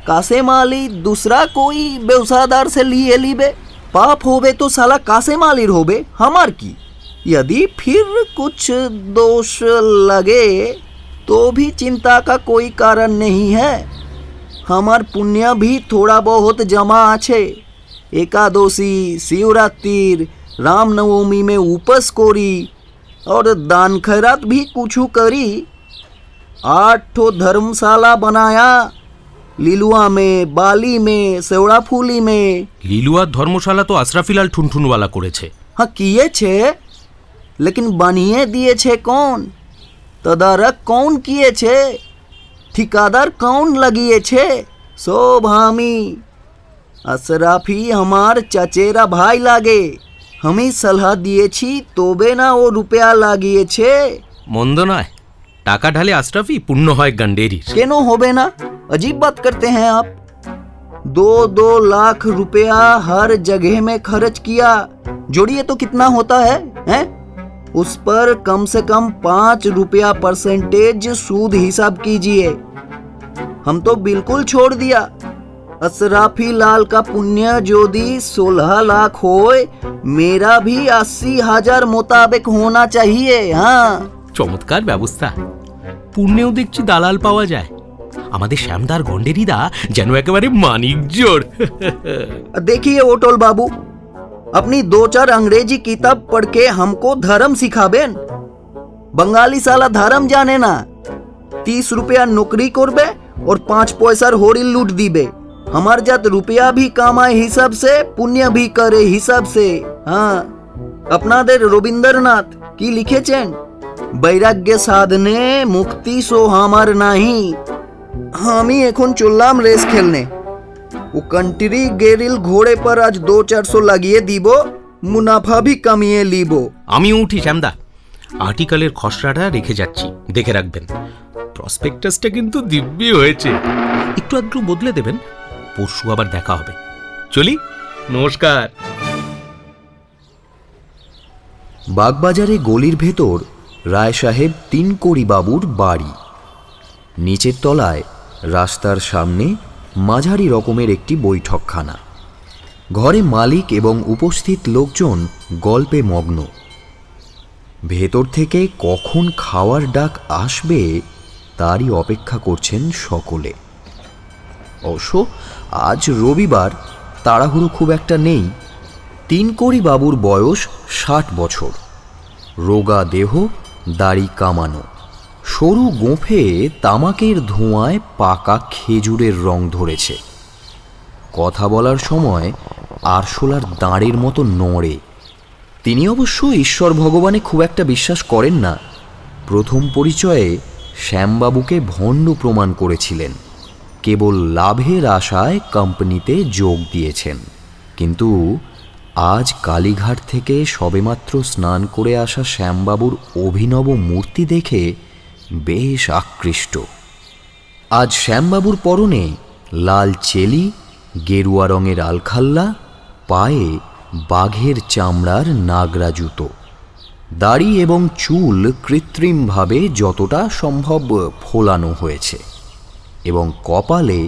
E: कासे माली दूसरा कोई व्यवसायदार से लिए लीबे। पाप होबे तो साला कासे मालिर होबे, हमार की। यदि फिर कुछ दोष लगे तो भी चिंता का कोई कारण नहीं है। हमार पुण्य भी थोड़ा बहुत जमा आछे। एकादशी, शिवरात्रि, रामनवमी में उपस कोरी और दान खैरात भी कुछ करी। 8 ठो धर्मशाला बनाया, लीलुआ में, बाली में, सेवड़ाफुली में।
D: লিলুয়ার ধর্মশালা তো আশরাফিলাল ঠুনঠুনওয়ালা করেছে।
E: हाँ किए छे, लेकिन बनिए दिए छे कौन? तदारक कौन किए छे? ठिकादार कौन लगिए छे? सब हामी। अशराफी हमार चचेरा भाई लागे, हम ही सलाह दिए छी तोबे ना वो रुपया লাগিয়ে छे।
D: মন্দ নয়, টাকা ঢালে আশরাফি, পুণ্য হয় গন্ডেরির।
E: केनो होबे ना? अजीब बात करते हैं आप। 2-2 लाख रुपया हर जगह में खर्च किया, जोड़िए तो कितना होता है, हैं? उस पर कम से कम 5 रुपया परसेंटेज सूद हिसाब कीजिए। हम तो बिल्कुल छोड़ दिया। अशराफी लाल का पुण्य यदि 16 लाख होए, मेरा भी 80,000 मुताबिक होना चाहिए। हाँ,
D: চমৎকার ব্যবস্থা। পুণ্যেও দেখছি দালাল পাওয়া যায়। আমাদের শ্যামদার গন্ডেরিদা যেন একেবারে মানিক জোর।
E: देखिए ओटोल बाबू, अपनी 2-4 अंग्रेजी किताब पढ़ के हमको धर्म सिखाबेन। बंगाली साला धर्म जाने ना। 30 रुपया नौकरी करबे और 5 पैसार होरी लूट दीबे। हमार जात रुपया भी कमाए हिसाब से, पुण्य भी करे हिसाब से। हाँ, अपनादेर रविंद्रनाथ की लिखेছেন, বৈরাগ্য সাধনে মুক্তি সো আমার নাহি। আমি এখন চললাম রেস খেলনে। वो कंट्री गेरिल घोड़े पर आज 200-400 লাগিয়ে দিব, মুনাফা भी कमिए লিবো।
D: আমিও উঠি শ্যামদা, আর্টিকেলের খসড়াটা রেখে যাচ্ছি, দেখে রাখবেন। প্রসপেক্টাসটা কিন্তু দিব্যি হয়েছে, একটু আধটু বদলে দেবেন। পরশু আবার দেখা হবে। চলি, নমস্কার।
B: বাগবাজারে গলির ভেতর রায় সাহেব 3 কড়ি বাবুর বাড়ি। নিচের তলায় রাস্তার সামনে মাঝারি রকমের একটি বৈঠকখানা। ঘরে মালিক এবং উপস্থিত লোকজন গল্পে মগ্ন। ভেতর থেকে কখন খাওয়ার ডাক আসবে তারই অপেক্ষা করছেন সকলে। অবশ্য আজ রবিবার, তাড়াহুড়ো খুব একটা নেই। তিনকড়ি বাবুর বয়স 60 বছর, রোগা দেহ, দাড়ি কামানো, সরু গোঁফে তামাকের ধোঁয়ায় পাকা খেজুরের রং ধরেছে। কথা বলার সময় আরশোলার দাঁড়ের মতো নড়ে। তিনি অবশ্য ঈশ্বর ভগবানে খুব একটা বিশ্বাস করেন না। প্রথম পরিচয়ে শ্যামবাবুকে ভণ্ড প্রমাণ করেছিলেন, কেবল লাভের আশায় কোম্পানিতে যোগ দিয়েছেন। কিন্তু আজ কালীঘাট থেকে সবেমাত্র স্নান করে আসা শ্যামবাবুর অভিনব মূর্তি দেখে বেশ আকৃষ্ট। আজ শ্যামবাবুর পরনে লাল চেলি, গেরুয়া রঙের আলখাল্লা, পায়ে বাঘের চামড়ার নাগরা জুতো, দাড়ি এবং চুল কৃত্রিমভাবে যতটা সম্ভব ফোলানো হয়েছে, এবং কপালে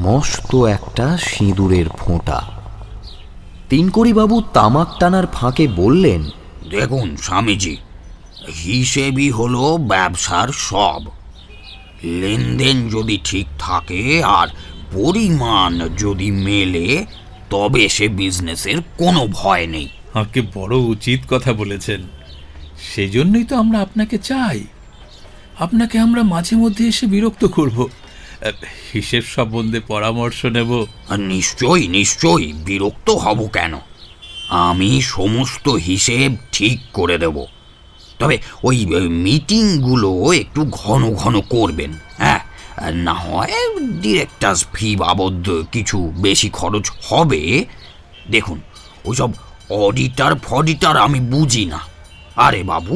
B: মস্ত একটা সিঁদুরের ফোঁটা। তিনকড়িবাবু তামাক টানার ফাঁকে বললেন,
G: দেখুন স্বামীজি, হিসেবই হলো ব্যবসার সব। লেনদেন যদি ঠিক থাকে আর পরিমাণ যদি মেলে, তবে সে বিজনেসের কোনো ভয় নেই।
C: আমাকে বড় উচিত কথা বলেছেন। সেজন্যই তো আমরা আপনাকে চাই। আপনাকে আমরা মাঝে মধ্যে এসে বিরক্ত করব, হিসেব সম্বন্ধে পরামর্শ নেব।
G: আর নিশ্চয়ই নিশ্চয়ই, বিরক্ত হব কেন? আমি সমস্ত হিসেব ঠিক করে দেব। তবে ওই মিটিংগুলো একটু ঘন ঘন করবেন, হ্যাঁ? না হয় ডিরেক্টরস ফি বাবদ কিছু বেশি খরচ হবে। দেখুন, ওইসব অডিটার আমি বুঝি না। আরে বাবু,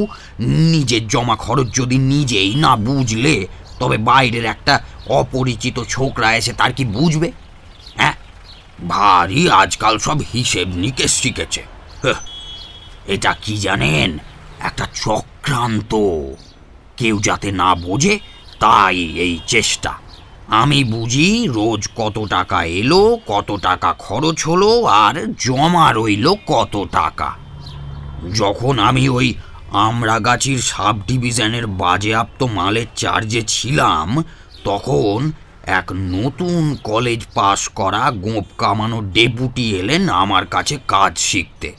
G: নিজের জমা খরচ যদি নিজেই না বুঝলে, তবে বাইরের একটা অপরিচিত ছোকরা এসে তার কি বুঝবে? হ্যাঁ, ভারী আজকাল সব হিসেব নিকেশ শিখেছে। এটা কি জানেন? একটা চক্রান্ত। কেউ যাতে না বোঝে তাই এই চেষ্টা। আমি বুঝি রোজ কত টাকা এলো, কত টাকা খরচ হলো, আর জমা রইল কত টাকা। যখন আমি ওই আমরাগাছির সাব ডিভিশনের বাজেয়াপ্ত মালের চার্জে ছিলাম, তখন এক নতুন কলেজ পাশ করা গোঁপ কামানো ডেপুটি এলেন আমার কাছে কাজ শিখতে।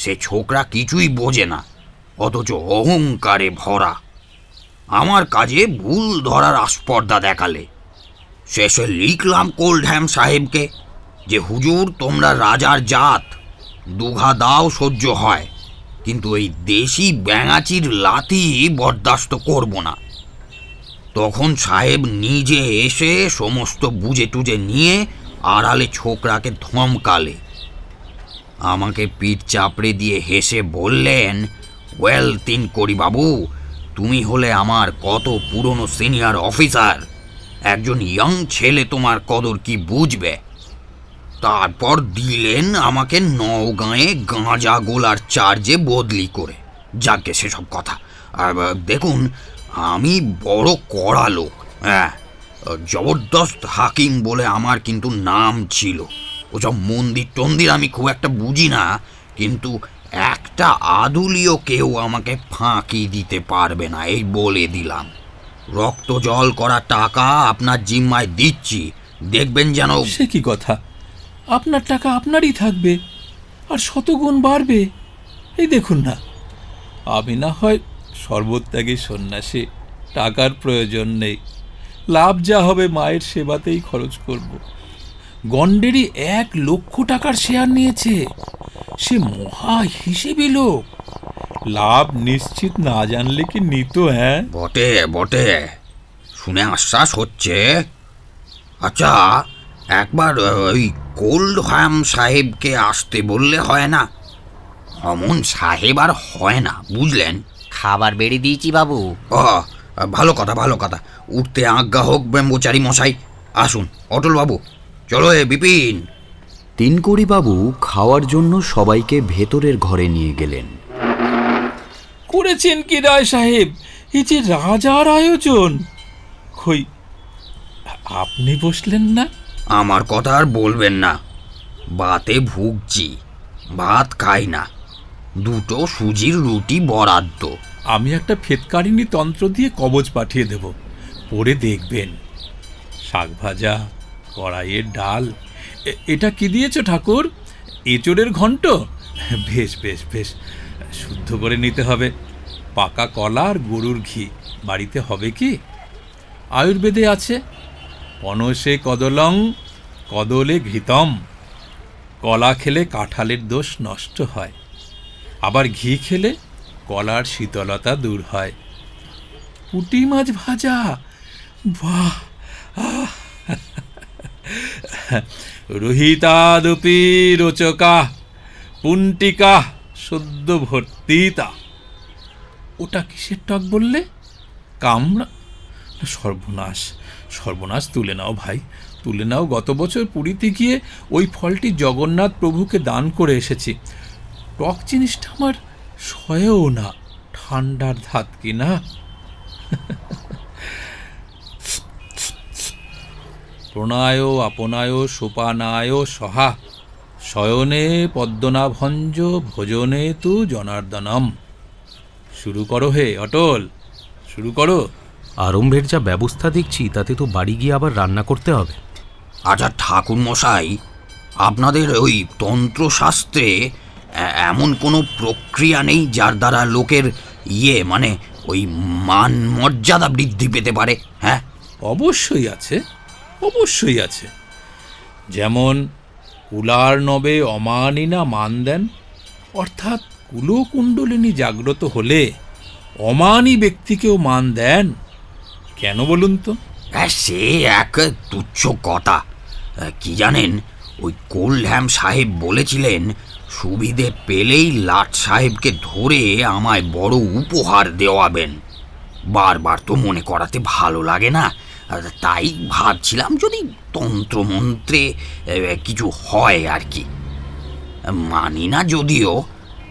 G: সে ছোকরা কিছুই বোঝে না, অথচ অহংকারে ভরা। আমার কাজে ভুল ধরার আস্পর্ধা দেখালে। শেষে লিখলাম কোল্ডহ্যাম সাহেবকে যে, হুজুর, তোমরা রাজার জাত, দুঘা দাও সহ্য হয়, কিন্তু এই দেশি ব্যাঙাচির লাথি বরদাস্ত করব না। তখন সাহেব নিজে এসে সমস্ত বুঝে টুজে নিয়ে আড়ালে ছোকরাকে ধমকালে। আমাকে পিঠ চাপড়ে দিয়ে হেসে বললেন, ওয়েল তিনকড়ি বাবু, তুমি হলে আমার কত পুরনো সিনিয়র অফিসার, একজন ইয়ং ছেলে তোমার কদর কি বুঝবে? তারপর দিলেন আমাকে নওগাঁয়ে গাঁজা গোলার চার্জে বদলি করে। যাকে সেসব কথা। আর দেখুন, আমি বড় কড়া লোক, হ্যাঁ, জবরদস্ত হাকিম বলে আমার কিন্তু নাম ছিল। ওসব মন্দির টন্দির আমি খুব একটা বুঝি না, কিন্তু একটা আদুলিও কেউ আমাকে ফাঁকি দিতে পারবে না, এই বলে দিলাম। রক্ত জল করা টাকা আপনার জিম্মায় দিচ্ছি, দেখবেন যেন।
C: সে কি কথা? আপনার টাকা আপনারই থাকবে, আর শতগুণ বাড়বে। এই দেখুন না, আমি না হয় সর্বত্যাগী সন্ন্যাসী, টাকার প্রয়োজন নেই। লাভ যা হবে মায়ের সেবাতেই খরচ করব। গন্ডেরই 1 লক্ষ টাকার শেয়ার নিয়েছে। সে মহা হিসেবি লোক। লাভ নিশ্চিত না জানলে কি নিত? হ্যাঁ,
G: বটে বটে, শুনে আশ্বাস হচ্ছে। আচ্ছা, একবার ওই কোল্ডহ্যাম সাহেবকে আসতে বললে হয় না? অমন সাহেব আর হয় না, বুঝলেন?
H: খাবার বেড়ে দিয়েছি বাবু।
G: ও, ভালো কথা ভালো কথা। উঠতে আজ্ঞা হোক ব্রহ্মচারী মশাই। আসুন অটল বাবু, চলো এ বিপিন।
B: তিনকড়িবাবু খাওয়ার জন্য সবাইকে ভেতরের ঘরে নিয়ে গেলেন।
C: করেছেন কি রায় সাহেব? এই যে রাজার আয়োজন। কই, আপনি বসলেন না?
G: আমার কথা আর বলবেন না। বাতে ভুগছি, ভাত খাই না। 2টো সুজির রুটি বরাদ্দ।
C: আমি একটা ফেতকারিনী তন্ত্র দিয়ে কবচ পাঠিয়ে দেব, পড়ে দেখবেন। শাক ভাজা, কড়াইয়ের ডাল, এটা কি দিয়েছো ঠাকুর? এঁচোড়ের ঘন্ট? বেশ বেশ বেশ, শুদ্ধ করে নিতে হবে। পাকা কলা আর গরুর ঘি বাড়িতে হবে কি? আয়ুর্বেদে আছে, পনসে কদলং কদলে ঘৃতম। কলা খেলে কাঁঠালের দোষ নষ্ট হয়, আবার ঘি খেলে কলার শীতলতা দূর হয়। পুঁটি মাছ ভাজা, বাহ! রোহিতাদপি রোচকা পুন্টিকা সদ্য ভর্তিতা। ওটা কিসের টক বললে? কামড়া? সর্বনাশ, সর্বনাশ! তুলে নাও ভাই, তুলে নাও। গত বছর পুরীতে গিয়ে ওই ফলটি জগন্নাথ প্রভুকে দান করে এসেছি। টক জিনিসটা আমার সয়েও না, ঠান্ডার ধাত কি না। প্রণায় আপনায় সোপানায় সহা শয়নে পদ্মনাভঞ্জ ভোজনে তু জনার্দনম। শুরু করো হে অটল, শুরু করো।
D: আরম্ভের যা ব্যবস্থা দেখছি তাতে তো বাড়ি গিয়ে আবার রান্না করতে হবে।
G: আচ্ছা ঠাকুর মশাই, আপনাদের ওই তন্ত্রশাস্ত্রে এমন কোনো প্রক্রিয়া নেই যার দ্বারা লোকের মানে ওই মান মর্যাদা বৃদ্ধি পেতে পারে? হ্যাঁ,
C: অবশ্যই আছে, অবশ্যই আছে। যেমন কুলার নবে অমানিনা মান দেন, অর্থাৎ কুলকুণ্ডলিনী জাগ্রত হলে অমানি ব্যক্তিকেও মান দেন। কেন বলুন তো?
G: সে এক তুচ্ছ কথা। কি জানেন, ওই কোলহ্যাম সাহেব বলেছিলেন সুবিধে পেলেই লাট সাহেবকে ধরে আমায় বড় উপহার দেওয়াবেন। বারবার তো মনে করাতে ভালো লাগে না, তাই ভাবছিলাম যদি তন্ত্রমন্ত্রে কিছু হয় আর কি। মানি না যদিও,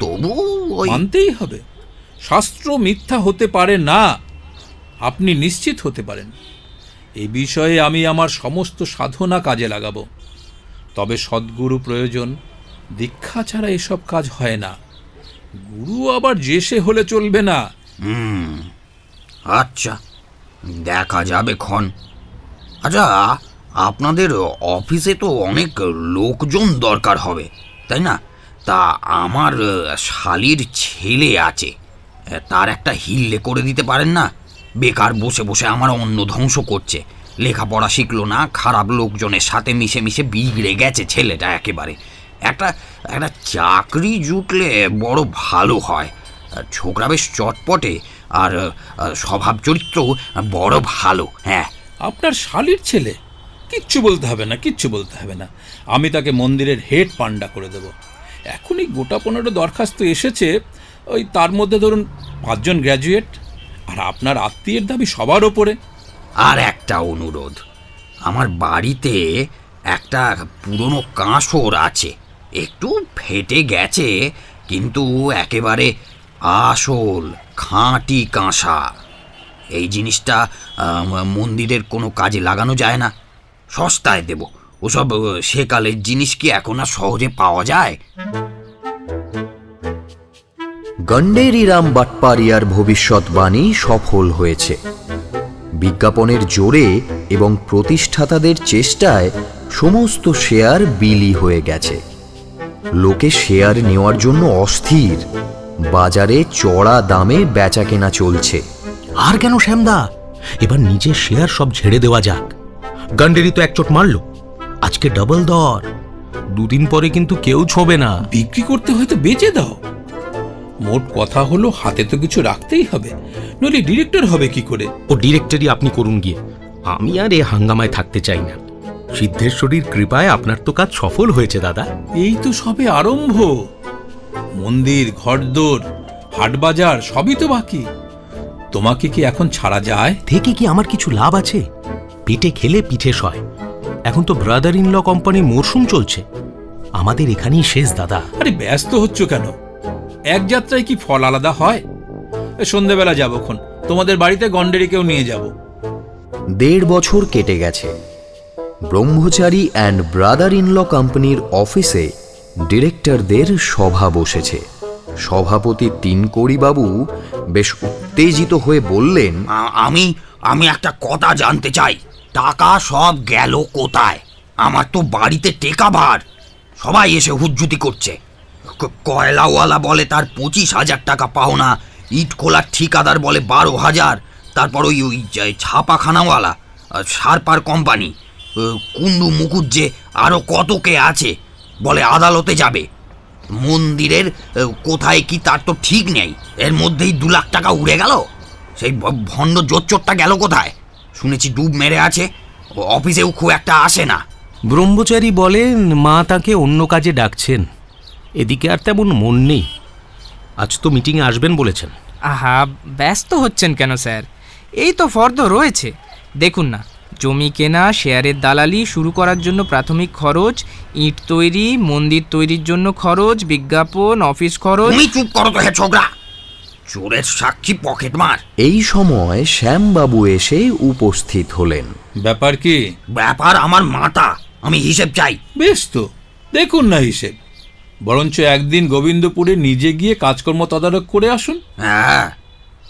G: তবু ওই
C: মানতেই হবে। শাস্ত্র মিথ্যা হতে পারে না, আপনি নিশ্চিত হতে পারেন। এই বিষয়ে আমি আমার সমস্ত সাধনা কাজে লাগাবো। তবে সদ্গুরু প্রয়োজন, দীক্ষা ছাড়া এসব কাজ হয় না। গুরু আবার যে সে হলে চলবে না।
G: আচ্ছা, দেখা যাবে ক্ষণ। আচ্ছা, আপনাদের অফিসে তো অনেক লোকজন দরকার হবে, তাই না? তা আমার শালির ছেলে আছে, তার একটা হিল্লে করে দিতে পারেন না? বেকার বসে বসে আমার অন্ন ধ্বংস করছে। লেখাপড়া শিখলো না, খারাপ লোকজনের সাথে মিশে মিশে বিগড়ে গেছে ছেলেটা একেবারে। একটা একটা চাকরি জুটলে বড় ভালো হয়। ছোকরা বেশ চটপটে, আর স্বভাব চরিত্র বড় ভালো। হ্যাঁ,
C: আপনার শালির ছেলে? কিচ্ছু বলতে হবে না, কিচ্ছু বলতে হবে না। আমি তাকে মন্দিরের হেড পান্ডা করে দেব। এখনই গোটা 15 দরখাস্ত এসেছে, ওই তার মধ্যে ধরুন 5 জন গ্র্যাজুয়েট, আর আপনার আত্মীয়ের দাবি সবার ওপরে।
G: আর একটা অনুরোধ, আমার বাড়িতে একটা পুরনো কাঁসর আছে, একটু ফেটে গেছে, কিন্তু একেবারে আসল খাঁটি কাঁসা। এই জিনিসটা মন্দিরের কোনো কাজে লাগানো যায় না? সস্তায় দেব। ওসব সেকালের জিনিস কি এখন আর সহজে পাওয়া যায়?
B: গন্ডেরিরাম বাটপারিয়ার ভবিষ্যৎবাণী সফল হয়েছে। বিজ্ঞাপনের জোরে এবং প্রতিষ্ঠাতাদের চেষ্টায় সমস্ত শেয়ার বিলি হয়ে গেছে। লোকে শেয়ার নেওয়ার জন্য অস্থির। বাজারে চড়া দামে বেচাকেনা চলছে।
D: আর কেন শ্যামদা, এবার নিজের শেয়ার সব ঝেড়ে দেওয়া যাক। গান্ডেরি তো একচোট মারল, আজকে ডাবল দর। 2 দিন পরে কিন্তু কেউ ছোবে না।
C: বিক্রি করতে হয়তো বেচে দাও। মোট কথা হলো, হাতে তো কিছু রাখতেই হবে, নইলে ডিরেক্টর হবে কি করে?
D: ও ডিরেক্টরি আপনি করুন গিয়ে, আমি আর এ হাঙ্গামায় থাকতে চাই না। সিদ্ধেশ্বরীর কৃপায় আপনার তো কাজ সফল হয়েছে দাদা।
C: এই তো সবে আরম্ভ। মন্দির, ঘরদোর, হাটবাজার সবই তো বাকি। তোমাকে কি এখন ছাড়া যায়?
D: থেকে কি আমার কিছু লাভ আছে? পেটে খেলে পিঠে সয়। এখন তো ব্রাদার ইন ল কোম্পানির মরশুম চলছে, আমাদের এখানেই শেষ দাদা।
C: আরে ব্যস্ত হচ্ছ কেন? এক যাত্রায় কি ফল আলাদা হয়? সন্ধ্যেবেলা যাবক্ষণ তোমাদের বাড়িতে গন্ডেরিকেও নিয়ে যাব।
B: 1.5 বছর কেটে গেছে। ব্রহ্মচারী অ্যান্ড ব্রাদার ইন ল কোম্পানির অফিসে ডিরেক্টরদের সভা বসেছে। সভাপতি তিনকড়িবাবু বেশ উত্তেজিত হয়ে বললেন,
G: আমি একটা কথা জানতে চাই, টাকা সব গেল কোথায়? আমার তো বাড়িতে টেকা ভার, সবাই এসে হুজ্জুতি করছে। কয়লাওয়ালা বলে তার 25,000 টাকা পাওনা, ইট খোলার ঠিকাদার বলে 12,000, তারপর ওই ছাপাখানাওয়ালা, সারপার কোম্পানি, কুন্ডু মুকুজ্জে, আরও কত কে আছে বলে আদালতে যাবে। মন্দিরের কোথায় কি তার তো ঠিক নেই, এর মধ্যেই 2 লাখ টাকা উড়ে গেল। সেই ভণ্ড জোচ্চরটা গেল কোথায়? শুনেছি ডুব মেরে আছে, অফিসেও খুব একটা আসে না।
D: ব্রহ্মচারী বলেন মা তাকে অন্য কাজে ডাকছেন, এদিকে আর তেমন মন নেই। আজ তো মিটিংয়ে আসবেন বলেছেন।
F: আহা, ব্যস্ত হচ্ছেন কেন স্যার? এই তো ফর্দ রয়েছে, দেখুন না। জমি কেনা, শেয়ারের দালালি শুরু করার জন্য প্রাথমিক খরচ, ইট তৈরি, মন্দির তৈরির জন্য খরচ, বিজ্ঞাপন, অফিস খরচ।
G: তুমি চুপ করো তো হে ছোকরা, চোরের সাক্ষী পকেট মার।
B: এই সময় শ্যামবাবু এসে উপস্থিত হলেন।
C: ব্যাপার কি?
G: ব্যাপার আমার মাথা, আমি হিসেব চাই।
C: বেশ তো, দেখুন না হিসেব। বরঞ্চ একদিন গোবিন্দপুরে নিজে গিয়ে কাজকর্ম তদারক করে আসুন।
G: হ্যাঁ,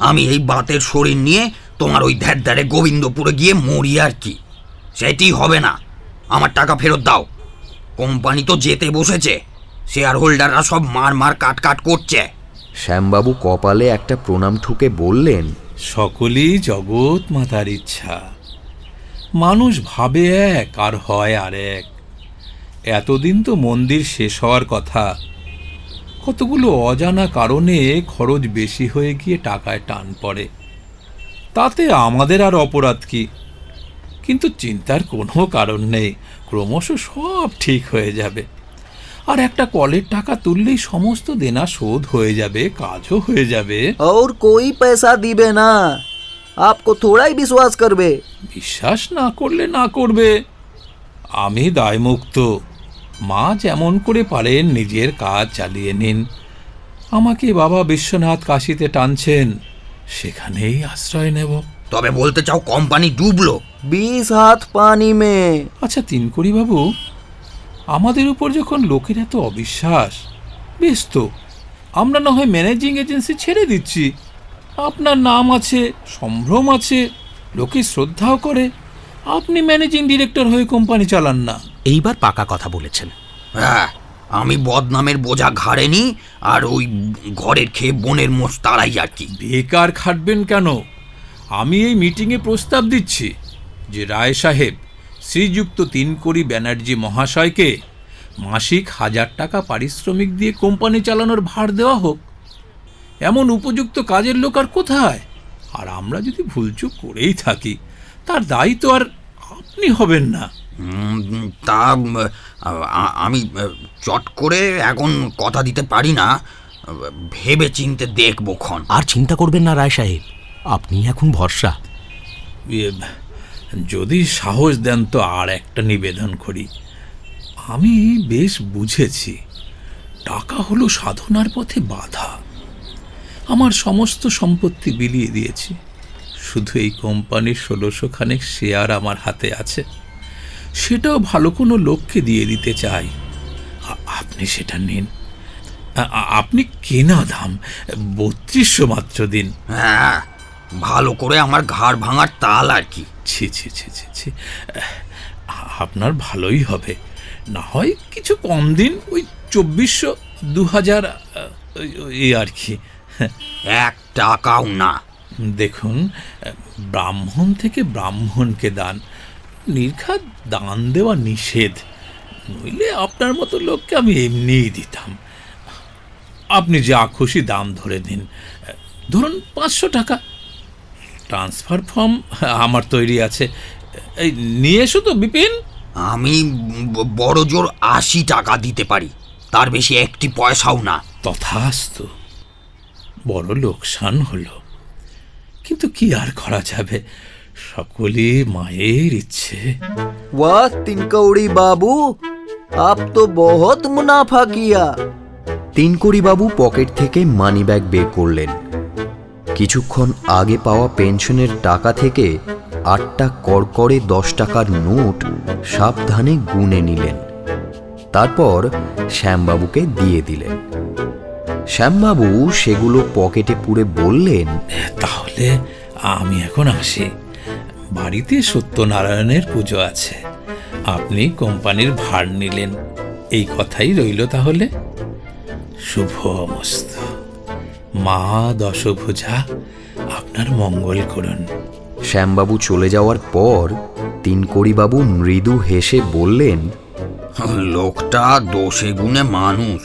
G: আমি এই বাতের শরীর নিয়ে তোমার ওই ধ্যারে গোবিন্দপুরে গিয়ে মরি আর কি? সেটি হবে না। আমার টাকা ফেরত দাও। কোম্পানি তো যেতে বসেছে, শেয়ার হোল্ডাররা সব মার কাট করছে।
B: শ্যামবাবু কপালে একটা প্রণাম ঠুকে বললেন,
C: সকলই জগৎ মাতার ইচ্ছা। মানুষ ভাবে এক আর হয় আর এক। এতদিন তো মন্দির শেষ হওয়ার কথা, কতগুলো অজানা কারণে খরচ বেশি হয়ে গিয়ে টাকায় টান পড়ে। তাতে আমাদের আর অপরাধ কি? কিন্তু চিন্তার কোনো কারণ নেই, ক্রমশ সব ঠিক হয়ে যাবে। আর একটা কলের টাকা তুললেই সমস্ত দেনা শোধ হয়ে যাবে, কাজও হয়ে যাবে।
E: और कोई पैसा दिबे ना, आपको थोड़ा ही विश्वास करबे।
C: বিশ্বাস না করলে না করবে, আমি দায়মুক্ত। মা যেমন করে পারেন নিজের কাজ চালিয়ে নিন। আমাকে বাবা বিশ্বনাথ কাশিতে টানছেন, সেখানেই আশ্রয় নেব।
G: তবে বলতে চাও কোম্পানি ডুবলো?
E: 20 हाथ पानी में।
C: আচ্ছা তিনকড়িবাবু, আমাদের উপর যখন লোকের এত অবিশ্বাস, বেশ তো, আমরা না হয় ম্যানেজিং এজেন্সি ছেড়ে দিচ্ছি। আপনার নাম আছে, সম্ভ্রম আছে, লোকে শ্রদ্ধাও করে। আপনি ম্যানেজিং ডিরেক্টর হয়ে কোম্পানি চালান না।
D: এইবার পাকা কথা বলেছেন।
G: হ্যাঁ, আমি বদনামের বোঝা ঘাড়ে নি, আর ওই ঘরের খেয়ে বনের মোষ তাড়াই আর কি।
C: বেকার খাটবেন কেন? আমি এই মিটিংয়ে প্রস্তাব দিচ্ছি যে রায় সাহেব শ্রীযুক্ত তিনকড়ি ব্যানার্জি মহাশয়কে মাসিক 1000 টাকা পারিশ্রমিক দিয়ে কোম্পানি চালানোর ভার দেওয়া হোক। এমন উপযুক্ত কাজের লোক আর কোথায়? আর আমরা যদি ভুলচুক করেই থাকি, তার দায়ী তো আর আপনি হবেন না।
G: তা আমি চট করে এখন কথা দিতে পারি না, ভেবে চিনতে দেখবো ক্ষণ।
D: আর চিন্তা করবেন না রায় সাহেব, আপনি এখন ভরসা।
C: যদি সাহস দেন তো আর একটা নিবেদন করি। আমি বেশ বুঝেছি টাকা হলো সাধনার পথে বাধা। আমার সমস্ত সম্পত্তি বিলিয়ে দিয়েছি, শুধু এই কোম্পানির 1600 খানেক শেয়ার আমার হাতে আছে। সেটাও ভালো কোনো লোককে দিয়ে দিতে চাই। আপনি সেটা নিন। আপনি কেনা দাম 3200 মাত্র দিন।
G: হ্যাঁ, ভালো করে আমার ঘাড় ভাঙার তাল আর কি।
C: ছি ছি ছি ছি ছি, আপনার ভালোই হবে। না হয় কিছু কম দিন, ওই 2400, 2000 এই আর কি।
G: 1 টাকাও না।
C: দেখুন, ব্রাহ্মণ থেকে ব্রাহ্মণকে দান, নির্ঘাত দান দেওয়া নিষেধ। নইলে আপনার মতো লোককে আমি এমনিই দিতাম। আপনি যা খুশি দাম ধরে দিন, ধরুন 500 টাকা। ট্রান্সফার ফর্ম আমার তৈরি আছে, এই নিয়ে এসো তো বিপিন।
G: আমি বড় জোর 80 টাকা দিতে পারি, তার বেশি একটি পয়সাও না।
C: তথাস্তু। বড় লোকসান হলো, কিন্তু কি আর করা যাবে, সকলে মায়ের ইচ্ছে।
E: वाह तिनकौड़ी बाबू, आप तो बहुत मुनाफा किया।
B: তিনকড়িবাবু পকেট থেকে মানিব্যাগ বের করলেন। কিছুক্ষণ আগে পাওয়া পেনশনের টাকা থেকে 8টা কড়কড়ে 10 টাকার নোট সাবধানে গুনে নিলেন। তারপর শ্যামবাবুকে দিয়ে দিলেন। শ্যামবাবু সেগুলো পকেটে পুরে বললেন,
C: তাহলে আমি এখন আসি। বাড়িতে সত্যনারায়ণের পুজো আছে, আপনি কোম্পানির ভার নিলেন, এই কথাই রইল তাহলে। শুভমস্তু। মা দশভুজা আপনার মঙ্গল করুন।
B: শ্যামবাবু চলে যাওয়ার পর তিনকড়িবাবু মৃদু হেসে বললেন,
G: লোকটা দোষে গুণে মানুষ।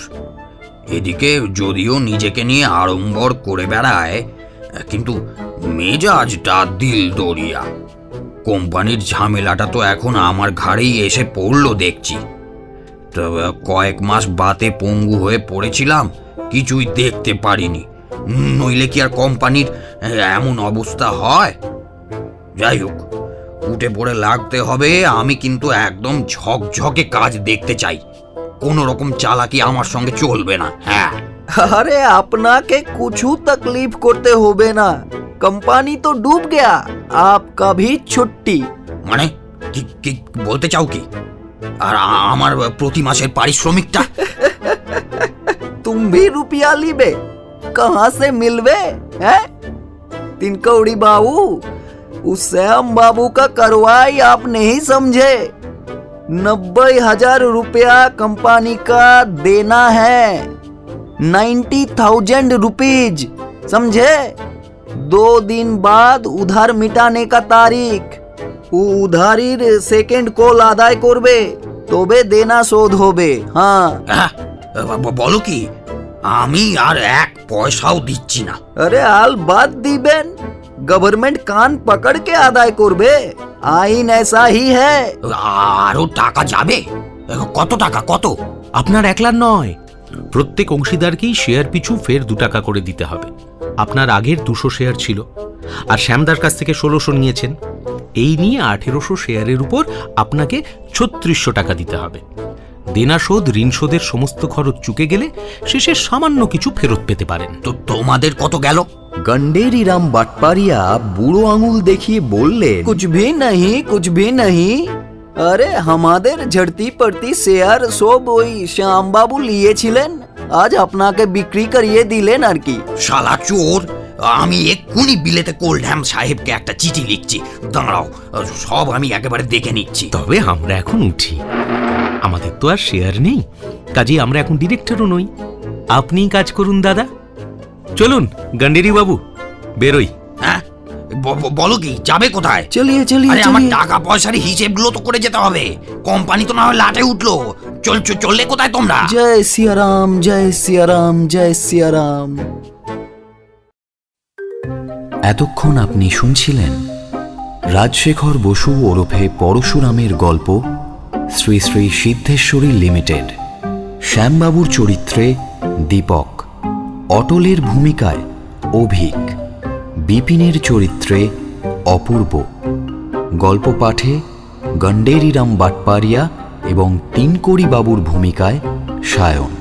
G: এদিকে যদিও নিজেকে নিয়ে আড়ম্বর করে বেড়ায়, কিন্তু মেজাজটা দিল দরিয়া। কোম্পানির ঝামেলাটা তো এখন আমার ঘাড়েই এসে পড়লো দেখছি। তো কয়েক মাস বাতে পঙ্গু হয়ে পড়েছিলাম, কিছুই দেখতে পারিনি, নইলে কি আর কোম্পানির এমন অবস্থা হয়? যাই হোক, উঠে পড়ে লাগতে হবে। আমি কিন্তু একদম ঝকঝকে কাজ দেখতে চাই, কোনো রকম চালাকি আমার সঙ্গে চলবে না। হ্যাঁ,
E: अरे अपना के कुछ तकलीफ करते होबे ना, कंपनी तो डूब गया, आपका भी छुट्टी।
G: মানে কি কি বলতে চাও কি? আর আমার প্রতি মাসের পারিশ্রমিকটা?
E: तुम भी रुपया लीबे, कहाँ से मिलवे हैं? तिनकौड़ी बाबू, उस श्याम बाबू का करवाई आप नहीं समझे। 90,000 रुपया कंपनी का देना है, 90,000 रुपीज, समझे? 2 दिन बाद उधार मिटाने का तारीख, ও উধারির সেকেন্ড কল আদায় করবে, তবে দেনা শোধ হবে। হ্যাঁ,
G: হ্যাঁ, বলো কি? আমি আর এক পয়সাও দিচ্ছি না।
E: আরে আল বাদ দিবেন, গভর্নমেন্ট কান পকড় কে আদায় করবে, আইন ऐसा ही है।
G: আরো টাকা যাবে? কত টাকা? কত?
D: আপনার একলার নয়, প্রত্যেক অংশীদারকেই শেয়ার পিছু ফের 2 টাকা করে দিতে হবে। আপনার আগের 200 শেয়ার ছিল, আর শ্যামদার কাছ থেকে 1600 নিয়েছেন। এই নিয়ে 1800 শেয়ারের উপর আপনাকে 3600 টাকা দিতে হবে। দেনা শোধ, ঋণ শোধের সমস্ত খরচ চুকে গেলে শেষে সামান্য কিছু ফেরত পেতে পারেন।
G: তো তোমাদের কত গেল?
B: গন্ডেরি রাম বাটপারিয়া বুড়ো আঙুল দেখিয়ে বললেন,
E: कुछ भी नहीं, कुछ भी नहीं। আরে আমাদের ঝড়তি পড়তি শেয়ার সব ওই শ্যাম বাবু নিয়েছিলেন, আজ আপনাকে বিক্রি করিয়ে দিলেন আর কি।
G: শালা চোর! আমি এক্ষুনি বিলেতে কোল্ডহ্যাম সাহেবকে একটা চিঠি লিখছি, দাঁড়াও, সব আমি একেবারে দেখে নিচ্ছি।
D: তবে আমরা এখন উঠি, আমাদের তো আর শেয়ার নেই, কাজেই আমরা এখন ডিরেক্টরও নই। আপনিই কাজ করুন দাদা। চলুন গন্ডেরি বাবু, বেরোই।
G: হ্যাঁ, বলো কি, যাবে কোথায়?
E: চলিয়ে চলিয়ে
G: আরে আমার
E: চলিয়ে।
G: টাকা পয়সার হিসেবগুলো তো করে যেতে হবে, কোম্পানি তো না হয় লাটে উঠলো। চললে কোথায় তোমরা?
E: জয় সিয়ারাম, জয় সিয়ারাম, জয় সিয়ারাম।
B: এতক্ষণ আপনি শুনছিলেন রাজশেখর বসু ওরফে পরশুরামের গল্প শ্রী শ্রী সিদ্ধেশ্বরী লিমিটেড। শ্যামবাবুর চরিত্রে দীপক, অটলের ভূমিকায় অভিক, বিপিনের চরিত্রে অপূর্ব। গল্প পাঠে গন্ডেরিরাম বাটপারিয়া এবং তিনকড়ি বাবুর ভূমিকায় সায়ন।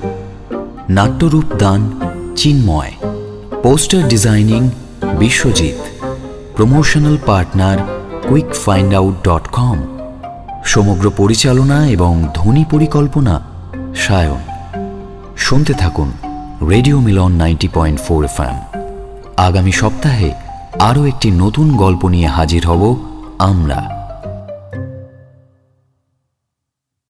B: নাট্যরূপ দান Chinmoy. Poster designing Biswajit. Promotional partner quickfindout.com। সমগ্র পরিচালনা এবং ধ্বনি পরিকল্পনা সায়ন। শুনতে থাকুন রেডিও মিলন 90.4 FM। আগামী সপ্তাহে আরও একটি নতুন গল্প নিয়ে হাজির হব আমরা।